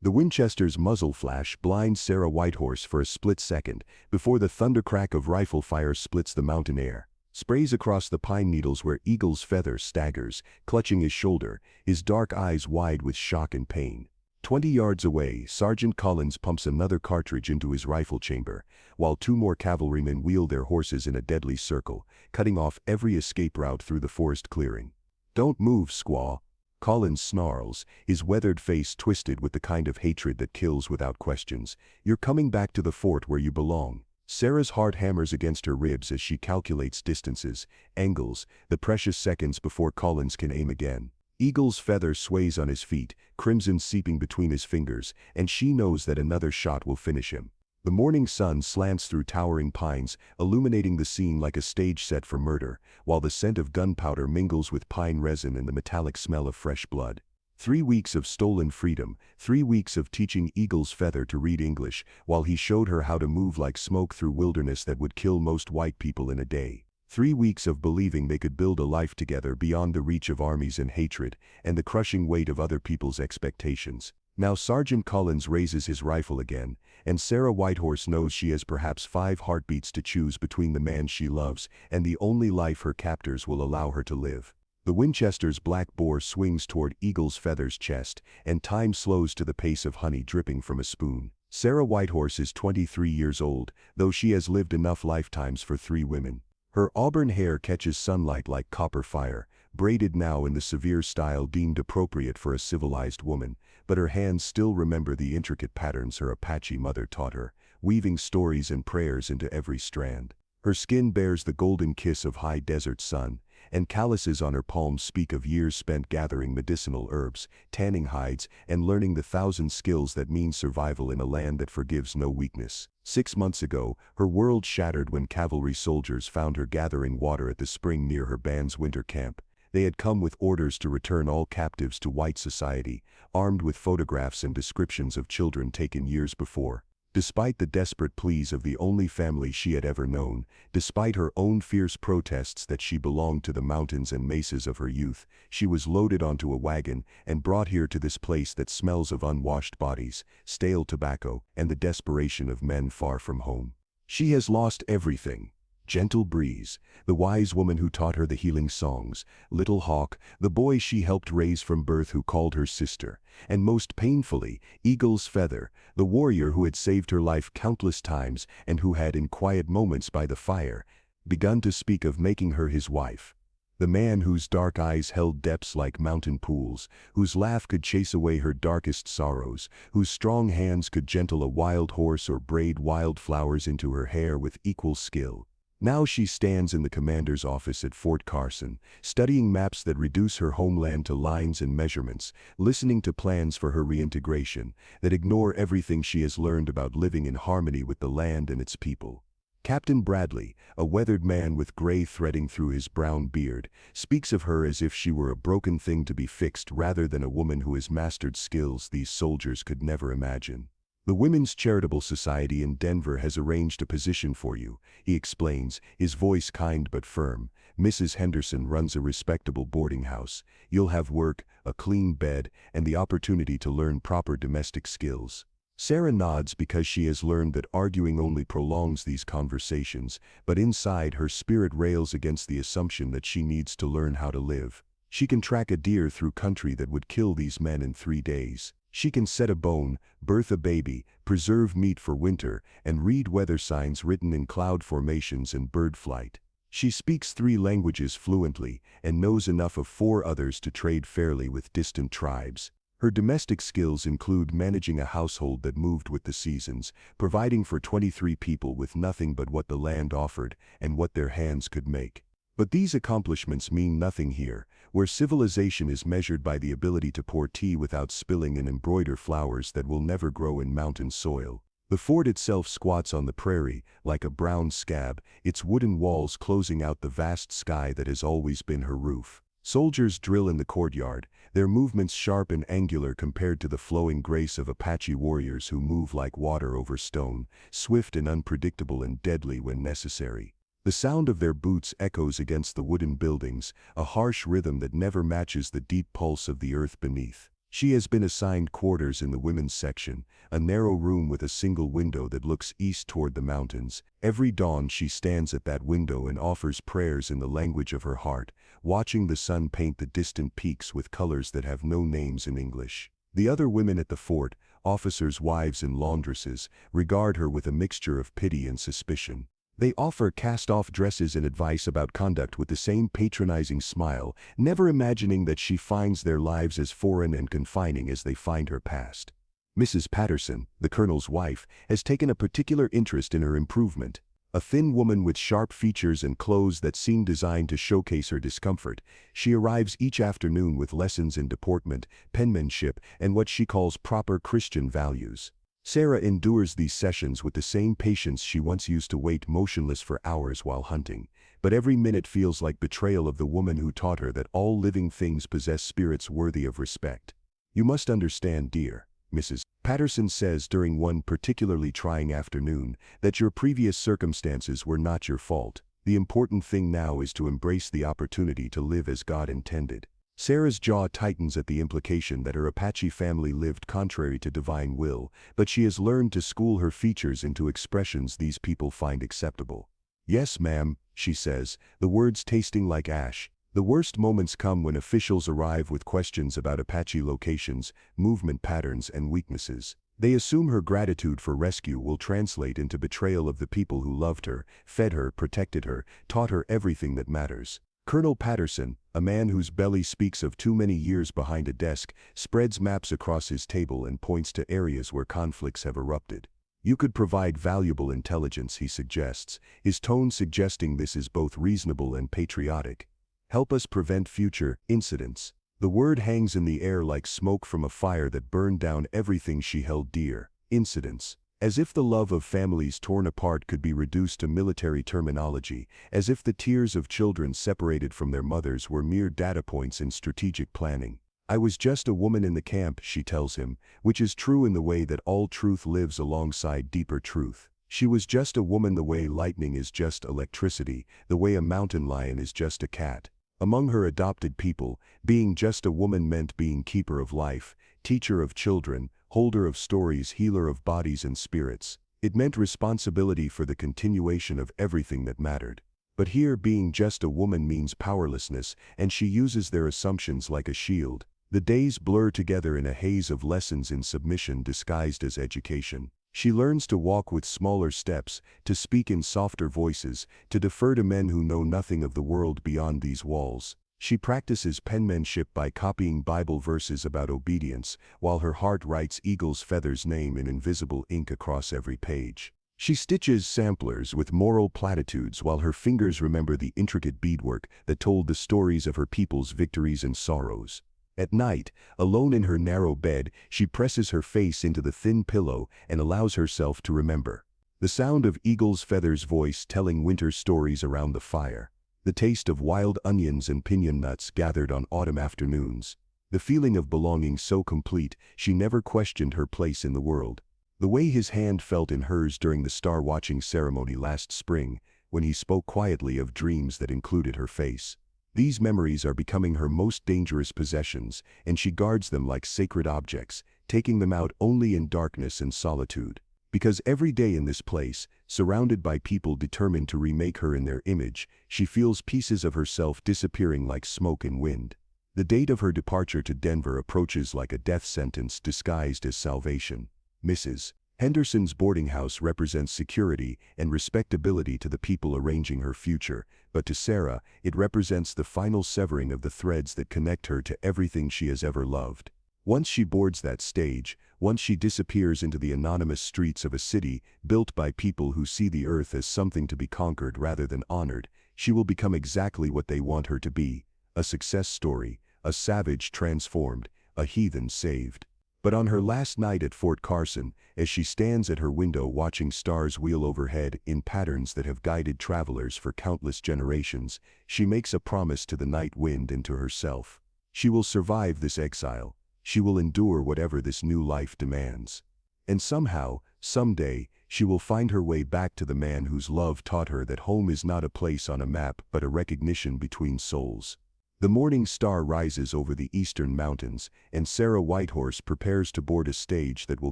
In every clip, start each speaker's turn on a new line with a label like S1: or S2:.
S1: The Winchester's muzzle flash blinds Sarah Whitehorse for a split second before the thundercrack of rifle fire splits the mountain air, sprays across the pine needles where Eagle's Feather staggers, clutching his shoulder, his dark eyes wide with shock and pain. 20 yards away, Sergeant Collins pumps another cartridge into his rifle chamber, while 2 more cavalrymen wheel their horses in a deadly circle, cutting off every escape route through the forest clearing. "Don't move, squaw," Collins snarls, his weathered face twisted with the kind of hatred that kills without questions. "You're coming back to the fort where you belong." Sarah's heart hammers against her ribs as she calculates distances, angles, the precious seconds before Collins can aim again. Eagle's Feather sways on his feet, crimson seeping between his fingers, and she knows that another shot will finish him. The morning sun slants through towering pines, illuminating the scene like a stage set for murder, while the scent of gunpowder mingles with pine resin and the metallic smell of fresh blood. 3 weeks of stolen freedom, 3 weeks of teaching Eagle's Feather to read English, while he showed her how to move like smoke through wilderness that would kill most white people in a day. 3 weeks of believing they could build a life together beyond the reach of armies and hatred, and the crushing weight of other people's expectations. Now Sergeant Collins raises his rifle again, and Sarah Whitehorse knows she has perhaps 5 heartbeats to choose between the man she loves and the only life her captors will allow her to live. The Winchester's black bore swings toward Eagle's Feather's chest, and time slows to the pace of honey dripping from a spoon. Sarah Whitehorse is 23 years old, though she has lived enough lifetimes for 3 women. Her auburn hair catches sunlight like copper fire, braided now in the severe style deemed appropriate for a civilized woman, but her hands still remember the intricate patterns her Apache mother taught her, weaving stories and prayers into every strand. Her skin bears the golden kiss of high desert sun, and calluses on her palms speak of years spent gathering medicinal herbs, tanning hides, and learning the 1,000 skills that mean survival in a land that forgives no weakness. 6 months ago, her world shattered when cavalry soldiers found her gathering water at the spring near her band's winter camp. They had come with orders to return all captives to white society, armed with photographs and descriptions of children taken years before. Despite the desperate pleas of the only family she had ever known, despite her own fierce protests that she belonged to the mountains and mesas of her youth, she was loaded onto a wagon and brought here to this place that smells of unwashed bodies, stale tobacco, and the desperation of men far from home. She has lost everything. Gentle Breeze, the wise woman who taught her the healing songs, Little Hawk, the boy she helped raise from birth who called her sister, and most painfully, Eagle's Feather, the warrior who had saved her life countless times and who had, in quiet moments by the fire, begun to speak of making her his wife. The man whose dark eyes held depths like mountain pools, whose laugh could chase away her darkest sorrows, whose strong hands could gentle a wild horse or braid wild flowers into her hair with equal skill. Now she stands in the commander's office at Fort Carson, studying maps that reduce her homeland to lines and measurements, listening to plans for her reintegration, that ignore everything she has learned about living in harmony with the land and its people. Captain Bradley, a weathered man with gray threading through his brown beard, speaks of her as if she were a broken thing to be fixed rather than a woman who has mastered skills these soldiers could never imagine. "The Women's Charitable Society in Denver has arranged a position for you," he explains, his voice kind but firm. "Mrs. Henderson runs a respectable boarding house. You'll have work, a clean bed, and the opportunity to learn proper domestic skills." Sarah nods because she has learned that arguing only prolongs these conversations, but inside her spirit rails against the assumption that she needs to learn how to live. She can track a deer through country that would kill these men in 3 days. She can set a bone, birth a baby, preserve meat for winter, and read weather signs written in cloud formations and bird flight. She speaks 3 languages fluently and knows enough of 4 others to trade fairly with distant tribes. Her domestic skills include managing a household that moved with the seasons, providing for 23 people with nothing but what the land offered and what their hands could make. But these accomplishments mean nothing here, where civilization is measured by the ability to pour tea without spilling and embroider flowers that will never grow in mountain soil. The fort itself squats on the prairie, like a brown scab, its wooden walls closing out the vast sky that has always been her roof. Soldiers drill in the courtyard, their movements sharp and angular compared to the flowing grace of Apache warriors who move like water over stone, swift and unpredictable and deadly when necessary. The sound of their boots echoes against the wooden buildings, a harsh rhythm that never matches the deep pulse of the earth beneath. She has been assigned quarters in the women's section, a narrow room with a single window that looks east toward the mountains. Every dawn she stands at that window and offers prayers in the language of her heart, watching the sun paint the distant peaks with colors that have no names in English. The other women at the fort, officers' wives and laundresses, regard her with a mixture of pity and suspicion. They offer cast-off dresses and advice about conduct with the same patronizing smile, never imagining that she finds their lives as foreign and confining as they find her past. Mrs. Patterson, the colonel's wife, has taken a particular interest in her improvement. A thin woman with sharp features and clothes that seem designed to showcase her discomfort, she arrives each afternoon with lessons in deportment, penmanship, and what she calls proper Christian values. Sarah endures these sessions with the same patience she once used to wait motionless for hours while hunting, but every minute feels like betrayal of the woman who taught her that all living things possess spirits worthy of respect. "You must understand, dear," Mrs. Patterson says during one particularly trying afternoon, "that your previous circumstances were not your fault. The important thing now is to embrace the opportunity to live as God intended." Sarah's jaw tightens at the implication that her Apache family lived contrary to divine will, but she has learned to school her features into expressions these people find acceptable. "Yes, ma'am," she says, the words tasting like ash. The worst moments come when officials arrive with questions about Apache locations, movement patterns, and weaknesses. They assume her gratitude for rescue will translate into betrayal of the people who loved her, fed her, protected her, taught her everything that matters. Colonel Patterson, a man whose belly speaks of too many years behind a desk, spreads maps across his table and points to areas where conflicts have erupted. "You could provide valuable intelligence," he suggests, his tone suggesting this is both reasonable and patriotic. "Help us prevent future incidents." The word hangs in the air like smoke from a fire that burned down everything she held dear. Incidents. As if the love of families torn apart could be reduced to military terminology, as if the tears of children separated from their mothers were mere data points in strategic planning. "I was just a woman in the camp," she tells him, which is true in the way that all truth lives alongside deeper truth. She was just a woman the way lightning is just electricity, the way a mountain lion is just a cat. Among her adopted people, being just a woman meant being keeper of life, teacher of children, holder of stories, healer of bodies and spirits. It meant responsibility for the continuation of everything that mattered. But here being just a woman means powerlessness, and she uses their assumptions like a shield. The days blur together in a haze of lessons in submission disguised as education. She learns to walk with smaller steps, to speak in softer voices, to defer to men who know nothing of the world beyond these walls. She practices penmanship by copying Bible verses about obedience, while her heart writes Eagle's Feather's name in invisible ink across every page. She stitches samplers with moral platitudes while her fingers remember the intricate beadwork that told the stories of her people's victories and sorrows. At night, alone in her narrow bed, she presses her face into the thin pillow and allows herself to remember. The sound of Eagle's Feather's voice telling winter stories around the fire. The taste of wild onions and piñon nuts gathered on autumn afternoons. The feeling of belonging so complete, she never questioned her place in the world. The way his hand felt in hers during the star-watching ceremony last spring, when he spoke quietly of dreams that included her face. These memories are becoming her most dangerous possessions, and she guards them like sacred objects, taking them out only in darkness and solitude. Because every day in this place, surrounded by people determined to remake her in their image, she feels pieces of herself disappearing like smoke in wind. The date of her departure to Denver approaches like a death sentence disguised as salvation. Mrs. Henderson's boarding house represents security and respectability to the people arranging her future, but to Sarah, it represents the final severing of the threads that connect her to everything she has ever loved. Once she boards that stage, once she disappears into the anonymous streets of a city built by people who see the earth as something to be conquered rather than honored, she will become exactly what they want her to be: a success story, a savage transformed, a heathen saved. But on her last night at Fort Carson, as she stands at her window watching stars wheel overhead in patterns that have guided travelers for countless generations, she makes a promise to the night wind and to herself. She will survive this exile. She will endure whatever this new life demands. And somehow, someday, she will find her way back to the man whose love taught her that home is not a place on a map but a recognition between souls. The morning star rises over the eastern mountains, and Sarah Whitehorse prepares to board a stage that will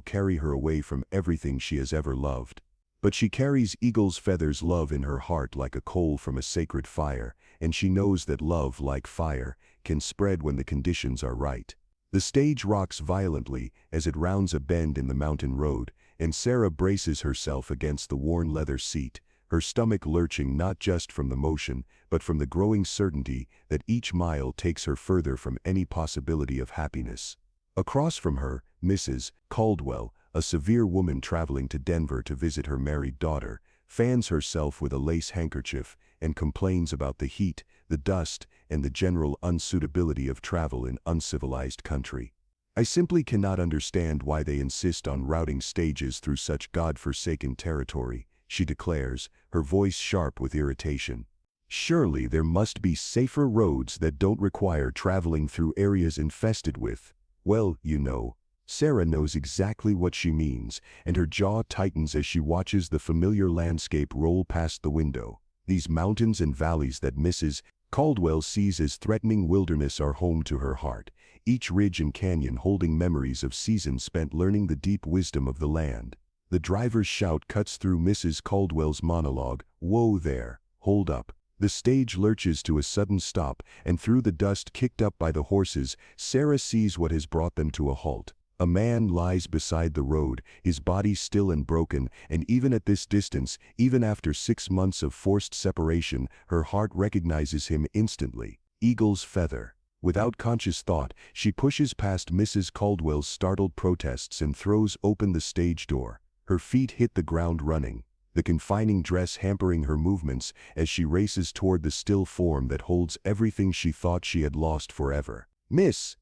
S1: carry her away from everything she has ever loved. But she carries eagle's feathers love in her heart like a coal from a sacred fire, and she knows that love, like fire, can spread when the conditions are right. The stage rocks violently as it rounds a bend in the mountain road, and Sarah braces herself against the worn leather seat, her stomach lurching not just from the motion, but from the growing certainty that each mile takes her further from any possibility of happiness. Across from her, Mrs. Caldwell, a severe woman traveling to Denver to visit her married daughter, fans herself with a lace handkerchief and complains about the heat, the dust, and the general unsuitability of travel in uncivilized country. I simply cannot understand why they insist on routing stages through such God-forsaken territory, she declares, her voice sharp with irritation. Surely there must be safer roads that don't require traveling through areas infested with, well, you know. Sarah knows exactly what she means, and her jaw tightens as she watches the familiar landscape roll past the window. These mountains and valleys that Mrs. Caldwell sees as threatening wilderness are home to her heart, each ridge and canyon holding memories of seasons spent learning the deep wisdom of the land. The driver's shout cuts through Mrs. Caldwell's monologue, "Whoa there, hold up." The stage lurches to a sudden stop, and through the dust kicked up by the horses, Sarah sees what has brought them to a halt. A man lies beside the road, his body still and broken, and even at this distance, even after 6 months of forced separation, her heart recognizes him instantly. Eagle's feather. Without conscious thought, she pushes past Mrs. Caldwell's startled protests and throws open the stage door. Her feet hit the ground running, the confining dress hampering her movements as she races toward the still form that holds everything she thought she had lost forever. Miss,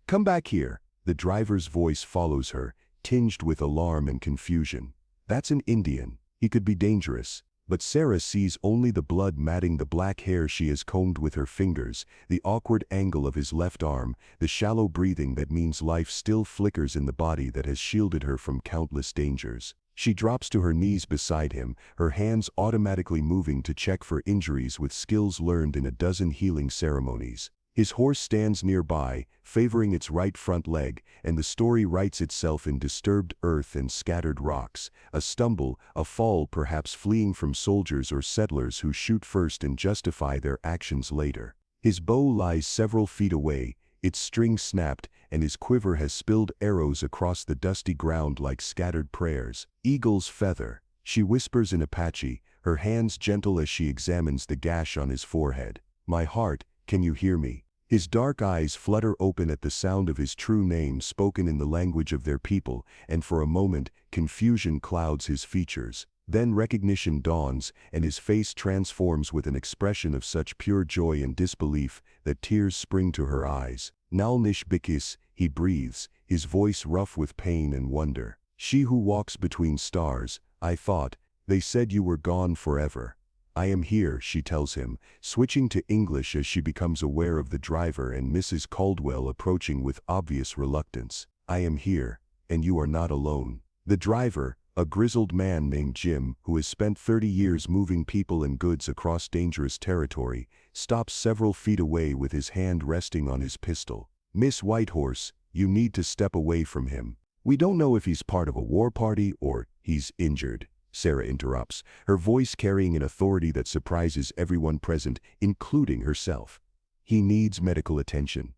S1: come back here." The driver's voice follows her, tinged with alarm and confusion. That's an Indian. He could be dangerous. But Sarah sees only the blood matting the black hair she has combed with her fingers, the awkward angle of his left arm, the shallow breathing that means life still flickers in the body that has shielded her from countless dangers. She drops to her knees beside him, her hands automatically moving to check for injuries with skills learned in a dozen healing ceremonies. His horse stands nearby, favoring its right front leg, and the story writes itself in disturbed earth and scattered rocks. A stumble, a fall, perhaps fleeing from soldiers or settlers who shoot first and justify their actions later. His bow lies several feet away, its string snapped, and his quiver has spilled arrows across the dusty ground like scattered prayers. Eagle's feather, she whispers in Apache, her hands gentle as she examines the gash on his forehead. "My heart, can you hear me?" His dark eyes flutter open at the sound of his true name spoken in the language of their people, and for a moment, confusion clouds his features. Then recognition dawns, and his face transforms with an expression of such pure joy and disbelief that tears spring to her eyes. "Nalnish Bikis," he breathes, his voice rough with pain and wonder. "She who walks between stars, I thought, they said you were gone forever." "I am here," she tells him, switching to English as she becomes aware of the driver and Mrs. Caldwell approaching with obvious reluctance. "I am here, and you are not alone." The driver, a grizzled man named Jim, who has spent 30 years moving people and goods across dangerous territory, stops several feet away with his hand resting on his pistol. "Miss Whitehorse, you need to step away from him. We don't know if he's part of a war party or he's injured," Sarah interrupts, her voice carrying an authority that surprises everyone present, including herself. "He needs medical attention."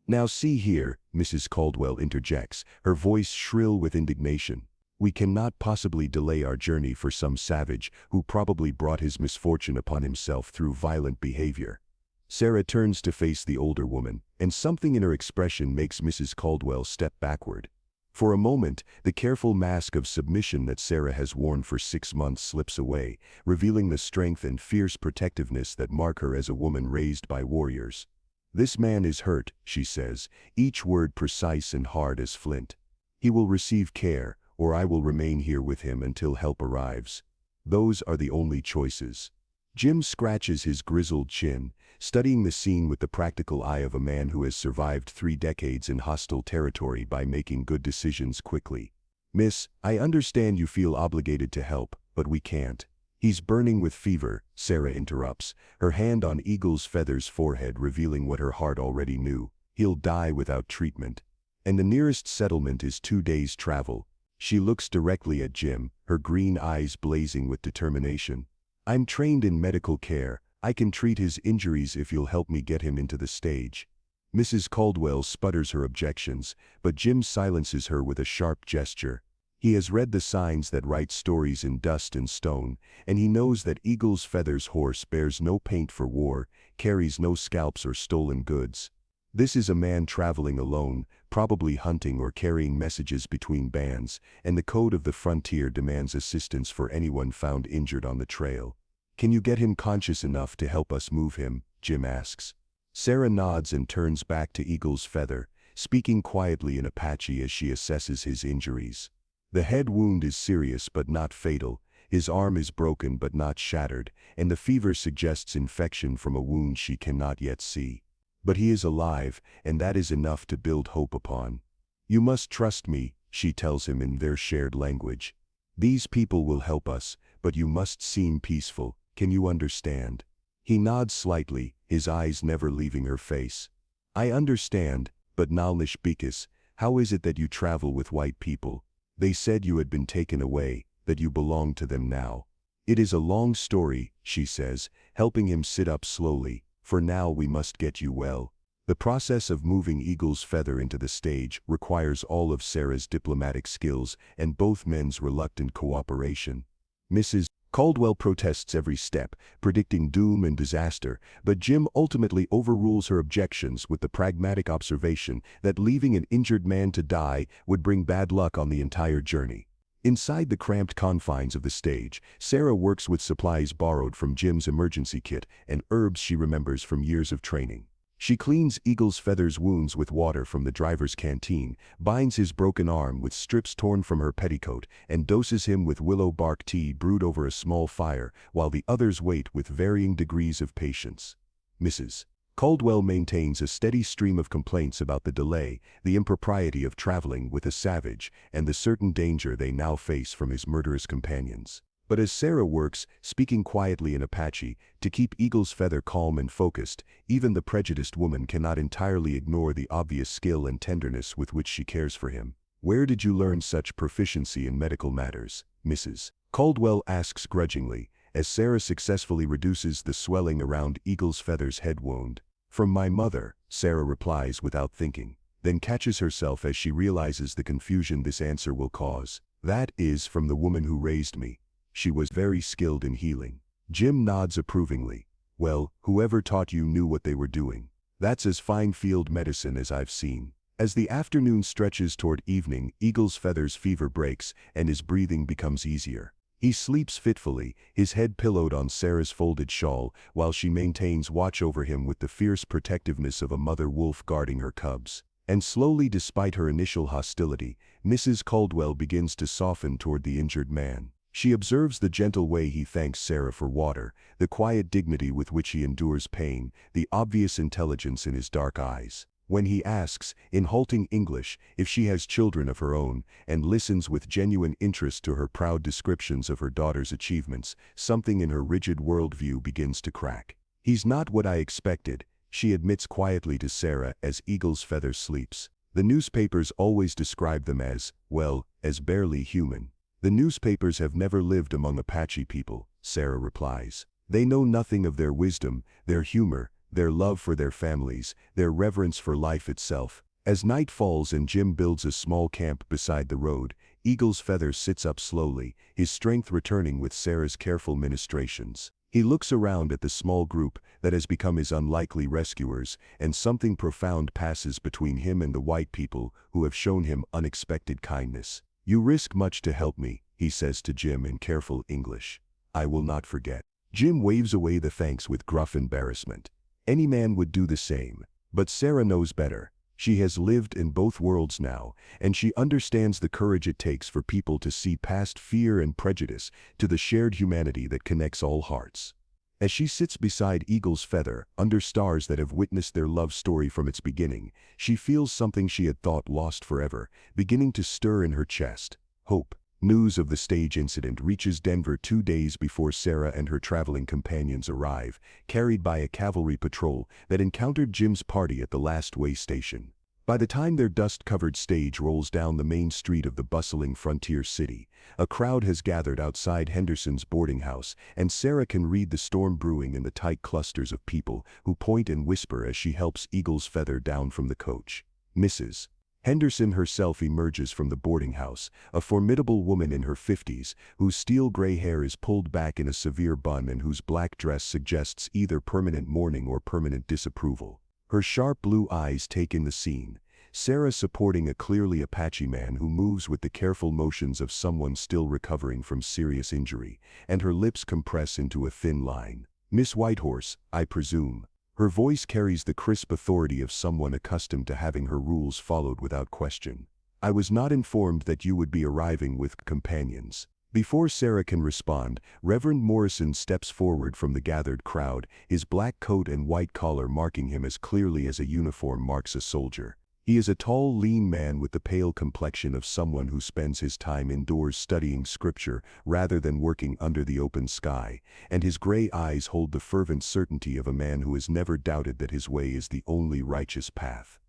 S1: "Now see here," Mrs. Caldwell interjects, her voice shrill with indignation. "We cannot possibly delay our journey for some savage who probably brought his misfortune upon himself through violent behavior." Sarah turns to face the older woman, and something in her expression makes Mrs. Caldwell step backward. For a moment, the careful mask of submission that Sarah has worn for 6 months slips away, revealing the strength and fierce protectiveness that mark her as a woman raised by warriors. "This man is hurt," she says, each word precise and hard as flint. "He will receive care, or I will remain here with him until help arrives. Those are the only choices." Jim scratches his grizzled chin, studying the scene with the practical eye of a man who has survived 3 decades in hostile territory by making good decisions quickly. "Miss, I understand you feel obligated to help, but we can't." He's burning with fever, Sarah interrupts, her hand on Eagle's Feather's forehead revealing what her heart already knew. He'll die without treatment. And the nearest settlement is 2 days' travel. She looks directly at Jim, her green eyes blazing with determination. I'm trained in medical care. I can treat his injuries if you'll help me get him into the stage. Mrs. Caldwell sputters her objections, but Jim silences her with a sharp gesture. He has read the signs that write stories in dust and stone, and he knows that Eagle's Feather's horse bears no paint for war, carries no scalps or stolen goods. This is a man traveling alone, probably hunting or carrying messages between bands, and the code of the frontier demands assistance for anyone found injured on the trail. Can you get him conscious enough to help us move him? Jim asks. Sarah nods and turns back to Eagle's Feather, speaking quietly in Apache as she assesses his injuries. The head wound is serious but not fatal, his arm is broken but not shattered, and the fever suggests infection from a wound she cannot yet see. But he is alive, and that is enough to build hope upon. You must trust me, she tells him in their shared language. These people will help us, but you must seem peaceful. Can you understand? He nods slightly, his eyes never leaving her face. I understand, but Nalnish Bikas, how is it that you travel with white people? They said you had been taken away, that you belong to them now. It is a long story, she says, helping him sit up slowly. For now we must get you well. The process of moving Eagle's Feather into the stage requires all of Sarah's diplomatic skills and both men's reluctant cooperation. Mrs. Caldwell protests every step, predicting doom and disaster, but Jim ultimately overrules her objections with the pragmatic observation that leaving an injured man to die would bring bad luck on the entire journey. Inside the cramped confines of the stage, Sarah works with supplies borrowed from Jim's emergency kit and herbs she remembers from years of training. She cleans Eagle's Feather's wounds with water from the driver's canteen, binds his broken arm with strips torn from her petticoat, and doses him with willow bark tea brewed over a small fire, while the others wait with varying degrees of patience. Mrs. Caldwell maintains a steady stream of complaints about the delay, the impropriety of traveling with a savage, and the certain danger they now face from his murderous companions. But as Sarah works, speaking quietly in Apache, to keep Eagle's Feather calm and focused, even the prejudiced woman cannot entirely ignore the obvious skill and tenderness with which she cares for him. Where did you learn such proficiency in medical matters? Mrs. Caldwell asks grudgingly, as Sarah successfully reduces the swelling around Eagle's Feather's head wound. From my mother, Sarah replies without thinking, then catches herself as she realizes the confusion this answer will cause. That is from the woman who raised me. She was very skilled in healing. Jim nods approvingly. Well, whoever taught you knew what they were doing. That's as fine field medicine as I've seen. As the afternoon stretches toward evening, Eagle's Feather's fever breaks and his breathing becomes easier. He sleeps fitfully, his head pillowed on Sarah's folded shawl, while she maintains watch over him with the fierce protectiveness of a mother wolf guarding her cubs. And slowly, despite her initial hostility, Mrs. Caldwell begins to soften toward the injured man. She observes the gentle way he thanks Sarah for water, the quiet dignity with which he endures pain, the obvious intelligence in his dark eyes. When he asks, in halting English, if she has children of her own, and listens with genuine interest to her proud descriptions of her daughter's achievements, something in her rigid worldview begins to crack. He's not what I expected, she admits quietly to Sarah as Eagle's Feather sleeps. The newspapers always describe them as, well, as barely human. The newspapers have never lived among Apache people, Sarah replies. They know nothing of their wisdom, their humor, their love for their families, their reverence for life itself. As night falls and Jim builds a small camp beside the road, Eagle's Feather sits up slowly, his strength returning with Sarah's careful ministrations. He looks around at the small group that has become his unlikely rescuers, and something profound passes between him and the white people who have shown him unexpected kindness. You risk much to help me, he says to Jim in careful English. I will not forget. Jim waves away the thanks with gruff embarrassment. Any man would do the same, but Sarah knows better. She has lived in both worlds now, and she understands the courage it takes for people to see past fear and prejudice to the shared humanity that connects all hearts. As she sits beside Eagle's Feather, under stars that have witnessed their love story from its beginning, she feels something she had thought lost forever, beginning to stir in her chest. Hope. News of the stage incident reaches Denver 2 days before Sarah and her traveling companions arrive, carried by a cavalry patrol that encountered Jim's party at the last way station. By the time their dust-covered stage rolls down the main street of the bustling frontier city, a crowd has gathered outside Henderson's boarding house, and Sarah can read the storm brewing in the tight clusters of people who point and whisper as she helps Eagle's Feather down from the coach. Mrs. Henderson herself emerges from the boarding house, a formidable woman in her 50s, whose steel-gray hair is pulled back in a severe bun and whose black dress suggests either permanent mourning or permanent disapproval. Her sharp blue eyes take in the scene, Sarah supporting a clearly Apache man who moves with the careful motions of someone still recovering from serious injury, and her lips compress into a thin line. "Miss Whitehorse, I presume." Her voice carries the crisp authority of someone accustomed to having her rules followed without question. "I was not informed that you would be arriving with companions." Before Sarah can respond, Reverend Morrison steps forward from the gathered crowd, his black coat and white collar marking him as clearly as a uniform marks a soldier. He is a tall, lean man with the pale complexion of someone who spends his time indoors studying scripture rather than working under the open sky, and his gray eyes hold the fervent certainty of a man who has never doubted that his way is the only righteous path.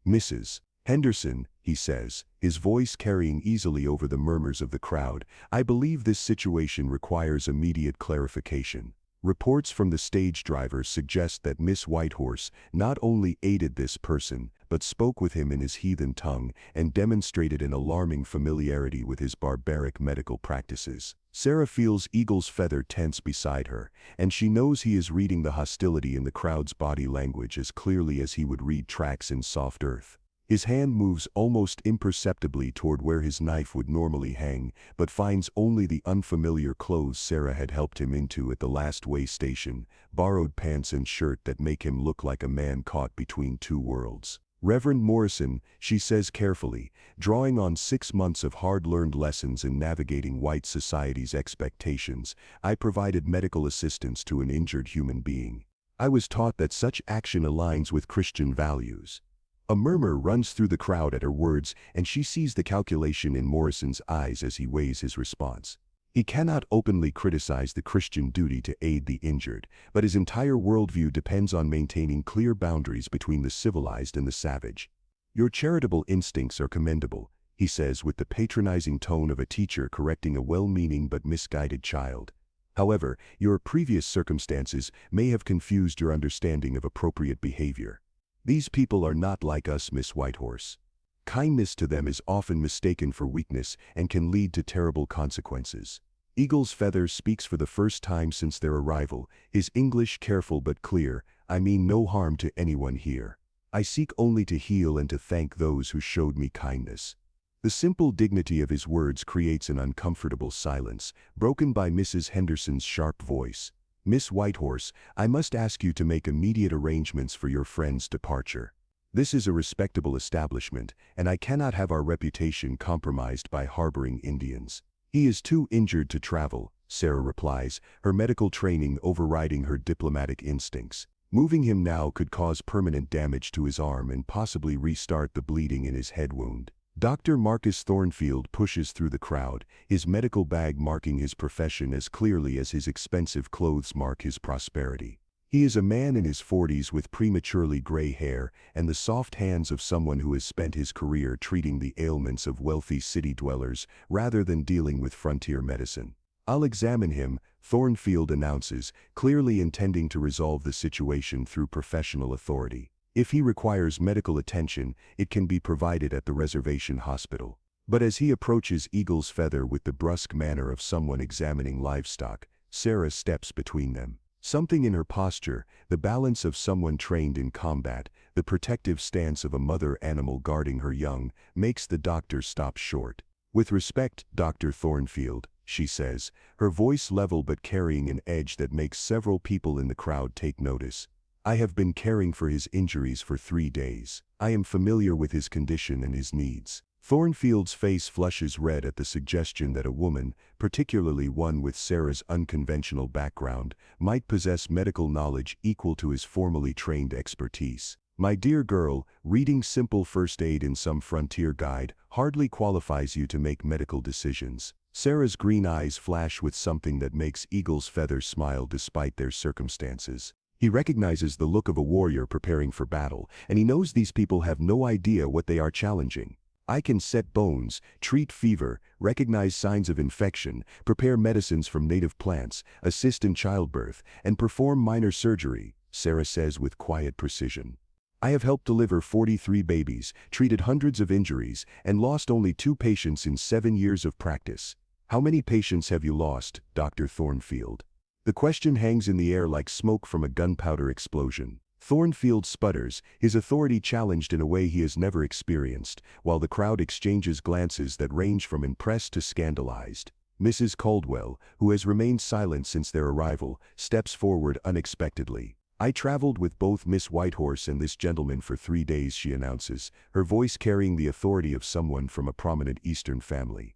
S1: "Mrs. Henderson," he says, his voice carrying easily over the murmurs of the crowd, "I believe this situation requires immediate clarification." Reports from the stage driver suggest that Miss Whitehorse not only aided this person, but spoke with him in his heathen tongue and demonstrated an alarming familiarity with his barbaric medical practices. Sarah feels Eagle's Feather tense beside her, and she knows he is reading the hostility in the crowd's body language as clearly as he would read tracks in soft earth. His hand moves almost imperceptibly toward where his knife would normally hang, but finds only the unfamiliar clothes Sarah had helped him into at the last way station, borrowed pants and shirt that make him look like a man caught between two worlds. "Reverend Morrison," she says carefully, drawing on 6 months of hard-learned lessons in navigating white society's expectations, "I provided medical assistance to an injured human being. I was taught that such action aligns with Christian values." A murmur runs through the crowd at her words, and she sees the calculation in Morrison's eyes as he weighs his response. He cannot openly criticize the Christian duty to aid the injured, but his entire worldview depends on maintaining clear boundaries between the civilized and the savage. "Your charitable instincts are commendable," he says with the patronizing tone of a teacher correcting a well-meaning but misguided child. "However, your previous circumstances may have confused your understanding of appropriate behavior. These people are not like us, Miss Whitehorse. Kindness to them is often mistaken for weakness and can lead to terrible consequences." Eagle's Feather speaks for the first time since their arrival, his English careful but clear. "I mean no harm to anyone here. I seek only to heal and to thank those who showed me kindness." The simple dignity of his words creates an uncomfortable silence, broken by Mrs. Henderson's sharp voice. "Miss Whitehorse, I must ask you to make immediate arrangements for your friend's departure. This is a respectable establishment, and I cannot have our reputation compromised by harboring Indians." "He is too injured to travel," Sarah replies, her medical training overriding her diplomatic instincts. "Moving him now could cause permanent damage to his arm and possibly restart the bleeding in his head wound." Dr. Marcus Thornfield pushes through the crowd, his medical bag marking his profession as clearly as his expensive clothes mark his prosperity. He is a man in his 40s with prematurely gray hair and the soft hands of someone who has spent his career treating the ailments of wealthy city dwellers rather than dealing with frontier medicine. "I'll examine him," Thornfield announces, clearly intending to resolve the situation through professional authority. If he requires medical attention, it can be provided at the reservation hospital. But as he approaches Eagle's Feather with the brusque manner of someone examining livestock, Sarah steps between them. Something in her posture, the balance of someone trained in combat, the protective stance of a mother animal guarding her young, makes the doctor stop short. "With respect, Dr. Thornfield," she says, her voice level but carrying an edge that makes several people in the crowd take notice. "I have been caring for his injuries for 3 days. I am familiar with his condition and his needs." Thornfield's face flushes red at the suggestion that a woman, particularly one with Sarah's unconventional background, might possess medical knowledge equal to his formally trained expertise. My dear girl, reading simple first aid in some frontier guide hardly qualifies you to make medical decisions. Sarah's green eyes flash with something that makes Eagle's feathers smile despite their circumstances. He recognizes the look of a warrior preparing for battle, and he knows these people have no idea what they are challenging. I can set bones, treat fever, recognize signs of infection, prepare medicines from native plants, assist in childbirth, and perform minor surgery, Sarah says with quiet precision. I have helped deliver 43 babies, treated hundreds of injuries, and lost only 2 patients in 7 years of practice. How many patients have you lost, Dr. Thornfield? The question hangs in the air like smoke from a gunpowder explosion. Thornfield sputters, his authority challenged in a way he has never experienced, while the crowd exchanges glances that range from impressed to scandalized. Mrs. Caldwell, who has remained silent since their arrival, steps forward unexpectedly. I traveled with both Miss Whitehorse and this gentleman for 3 days, she announces, her voice carrying the authority of someone from a prominent Eastern family.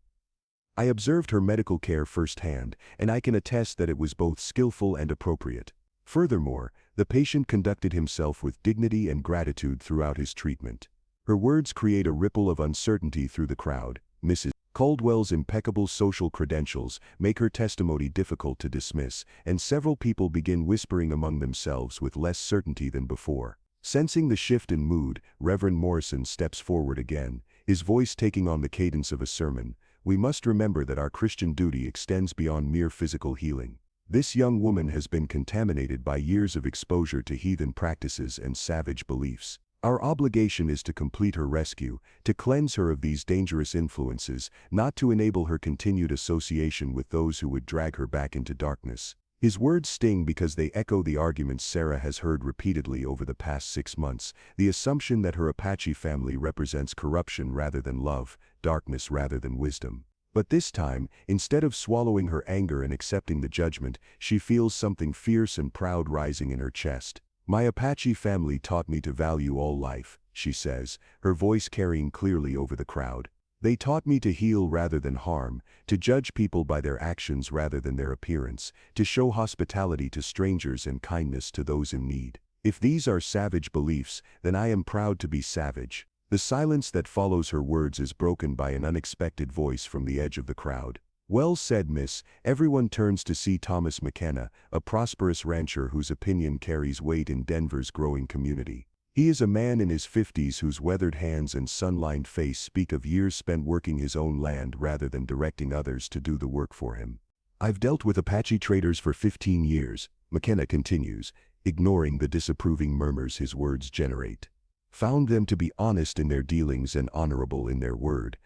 S1: I observed her medical care firsthand, and I can attest that it was both skillful and appropriate. Furthermore, the patient conducted himself with dignity and gratitude throughout his treatment. Her words create a ripple of uncertainty through the crowd. Mrs. Caldwell's impeccable social credentials make her testimony difficult to dismiss, and several people begin whispering among themselves with less certainty than before. Sensing the shift in mood, Reverend Morrison steps forward again, his voice taking on the cadence of a sermon. We must remember that our Christian duty extends beyond mere physical healing. This young woman has been contaminated by years of exposure to heathen practices and savage beliefs. Our obligation is to complete her rescue, to cleanse her of these dangerous influences, not to enable her continued association with those who would drag her back into darkness. His words sting because they echo the arguments Sarah has heard repeatedly over the past 6 months, the assumption that her Apache family represents corruption rather than love, darkness rather than wisdom. But this time, instead of swallowing her anger and accepting the judgment, she feels something fierce and proud rising in her chest. My Apache family taught me to value all life, she says, her voice carrying clearly over the crowd. They taught me to heal rather than harm, to judge people by their actions rather than their appearance, to show hospitality to strangers and kindness to those in need. If these are savage beliefs, then I am proud to be savage. The silence that follows her words is broken by an unexpected voice from the edge of the crowd. Well said, miss. Everyone turns to see Thomas McKenna, a prosperous rancher whose opinion carries weight in Denver's growing community. He is a man in his 50s whose weathered hands and sun-lined face speak of years spent working his own land rather than directing others to do the work for him. I've dealt with Apache traders for 15 years, McKenna continues, ignoring the disapproving murmurs his words generate. Found them to be honest in their dealings and honorable in their word,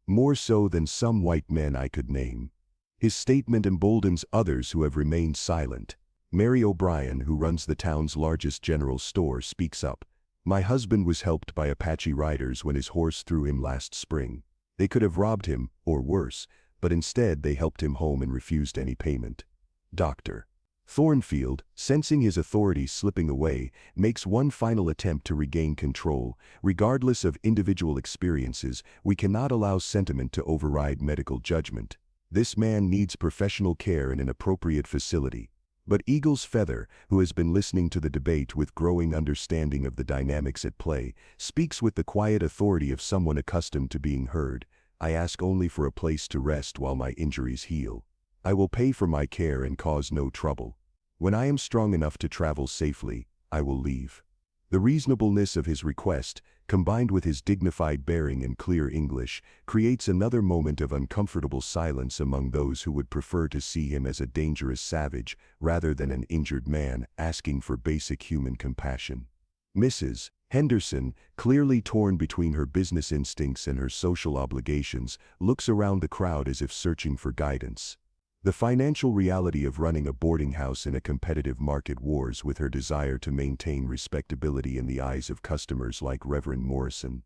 S1: more so than some white men I could name. His statement emboldens others who have remained silent. Mary O'Brien, who runs the town's largest general store, speaks up. My husband was helped by Apache riders when his horse threw him last spring. They could have robbed him, or worse, but instead they helped him home and refused any payment. Dr. Thornfield, sensing his authority slipping away, makes one final attempt to regain control. Regardless of individual experiences, we cannot allow sentiment to override medical judgment. This man needs professional care in an appropriate facility. But Eagle's Feather, who has been listening to the debate with growing understanding of the dynamics at play, speaks with the quiet authority of someone accustomed to being heard. I ask only for a place to rest while my injuries heal. I will pay for my care and cause no trouble. When I am strong enough to travel safely, I will leave. The reasonableness of his request, combined with his dignified bearing and clear English, creates another moment of uncomfortable silence among those who would prefer to see him as a dangerous savage rather than an injured man asking for basic human compassion. Mrs. Henderson, clearly torn between her business instincts and her social obligations, looks around the crowd as if searching for guidance. The financial reality of running a boarding house in a competitive market wars with her desire to maintain respectability in the eyes of customers like Reverend Morrison.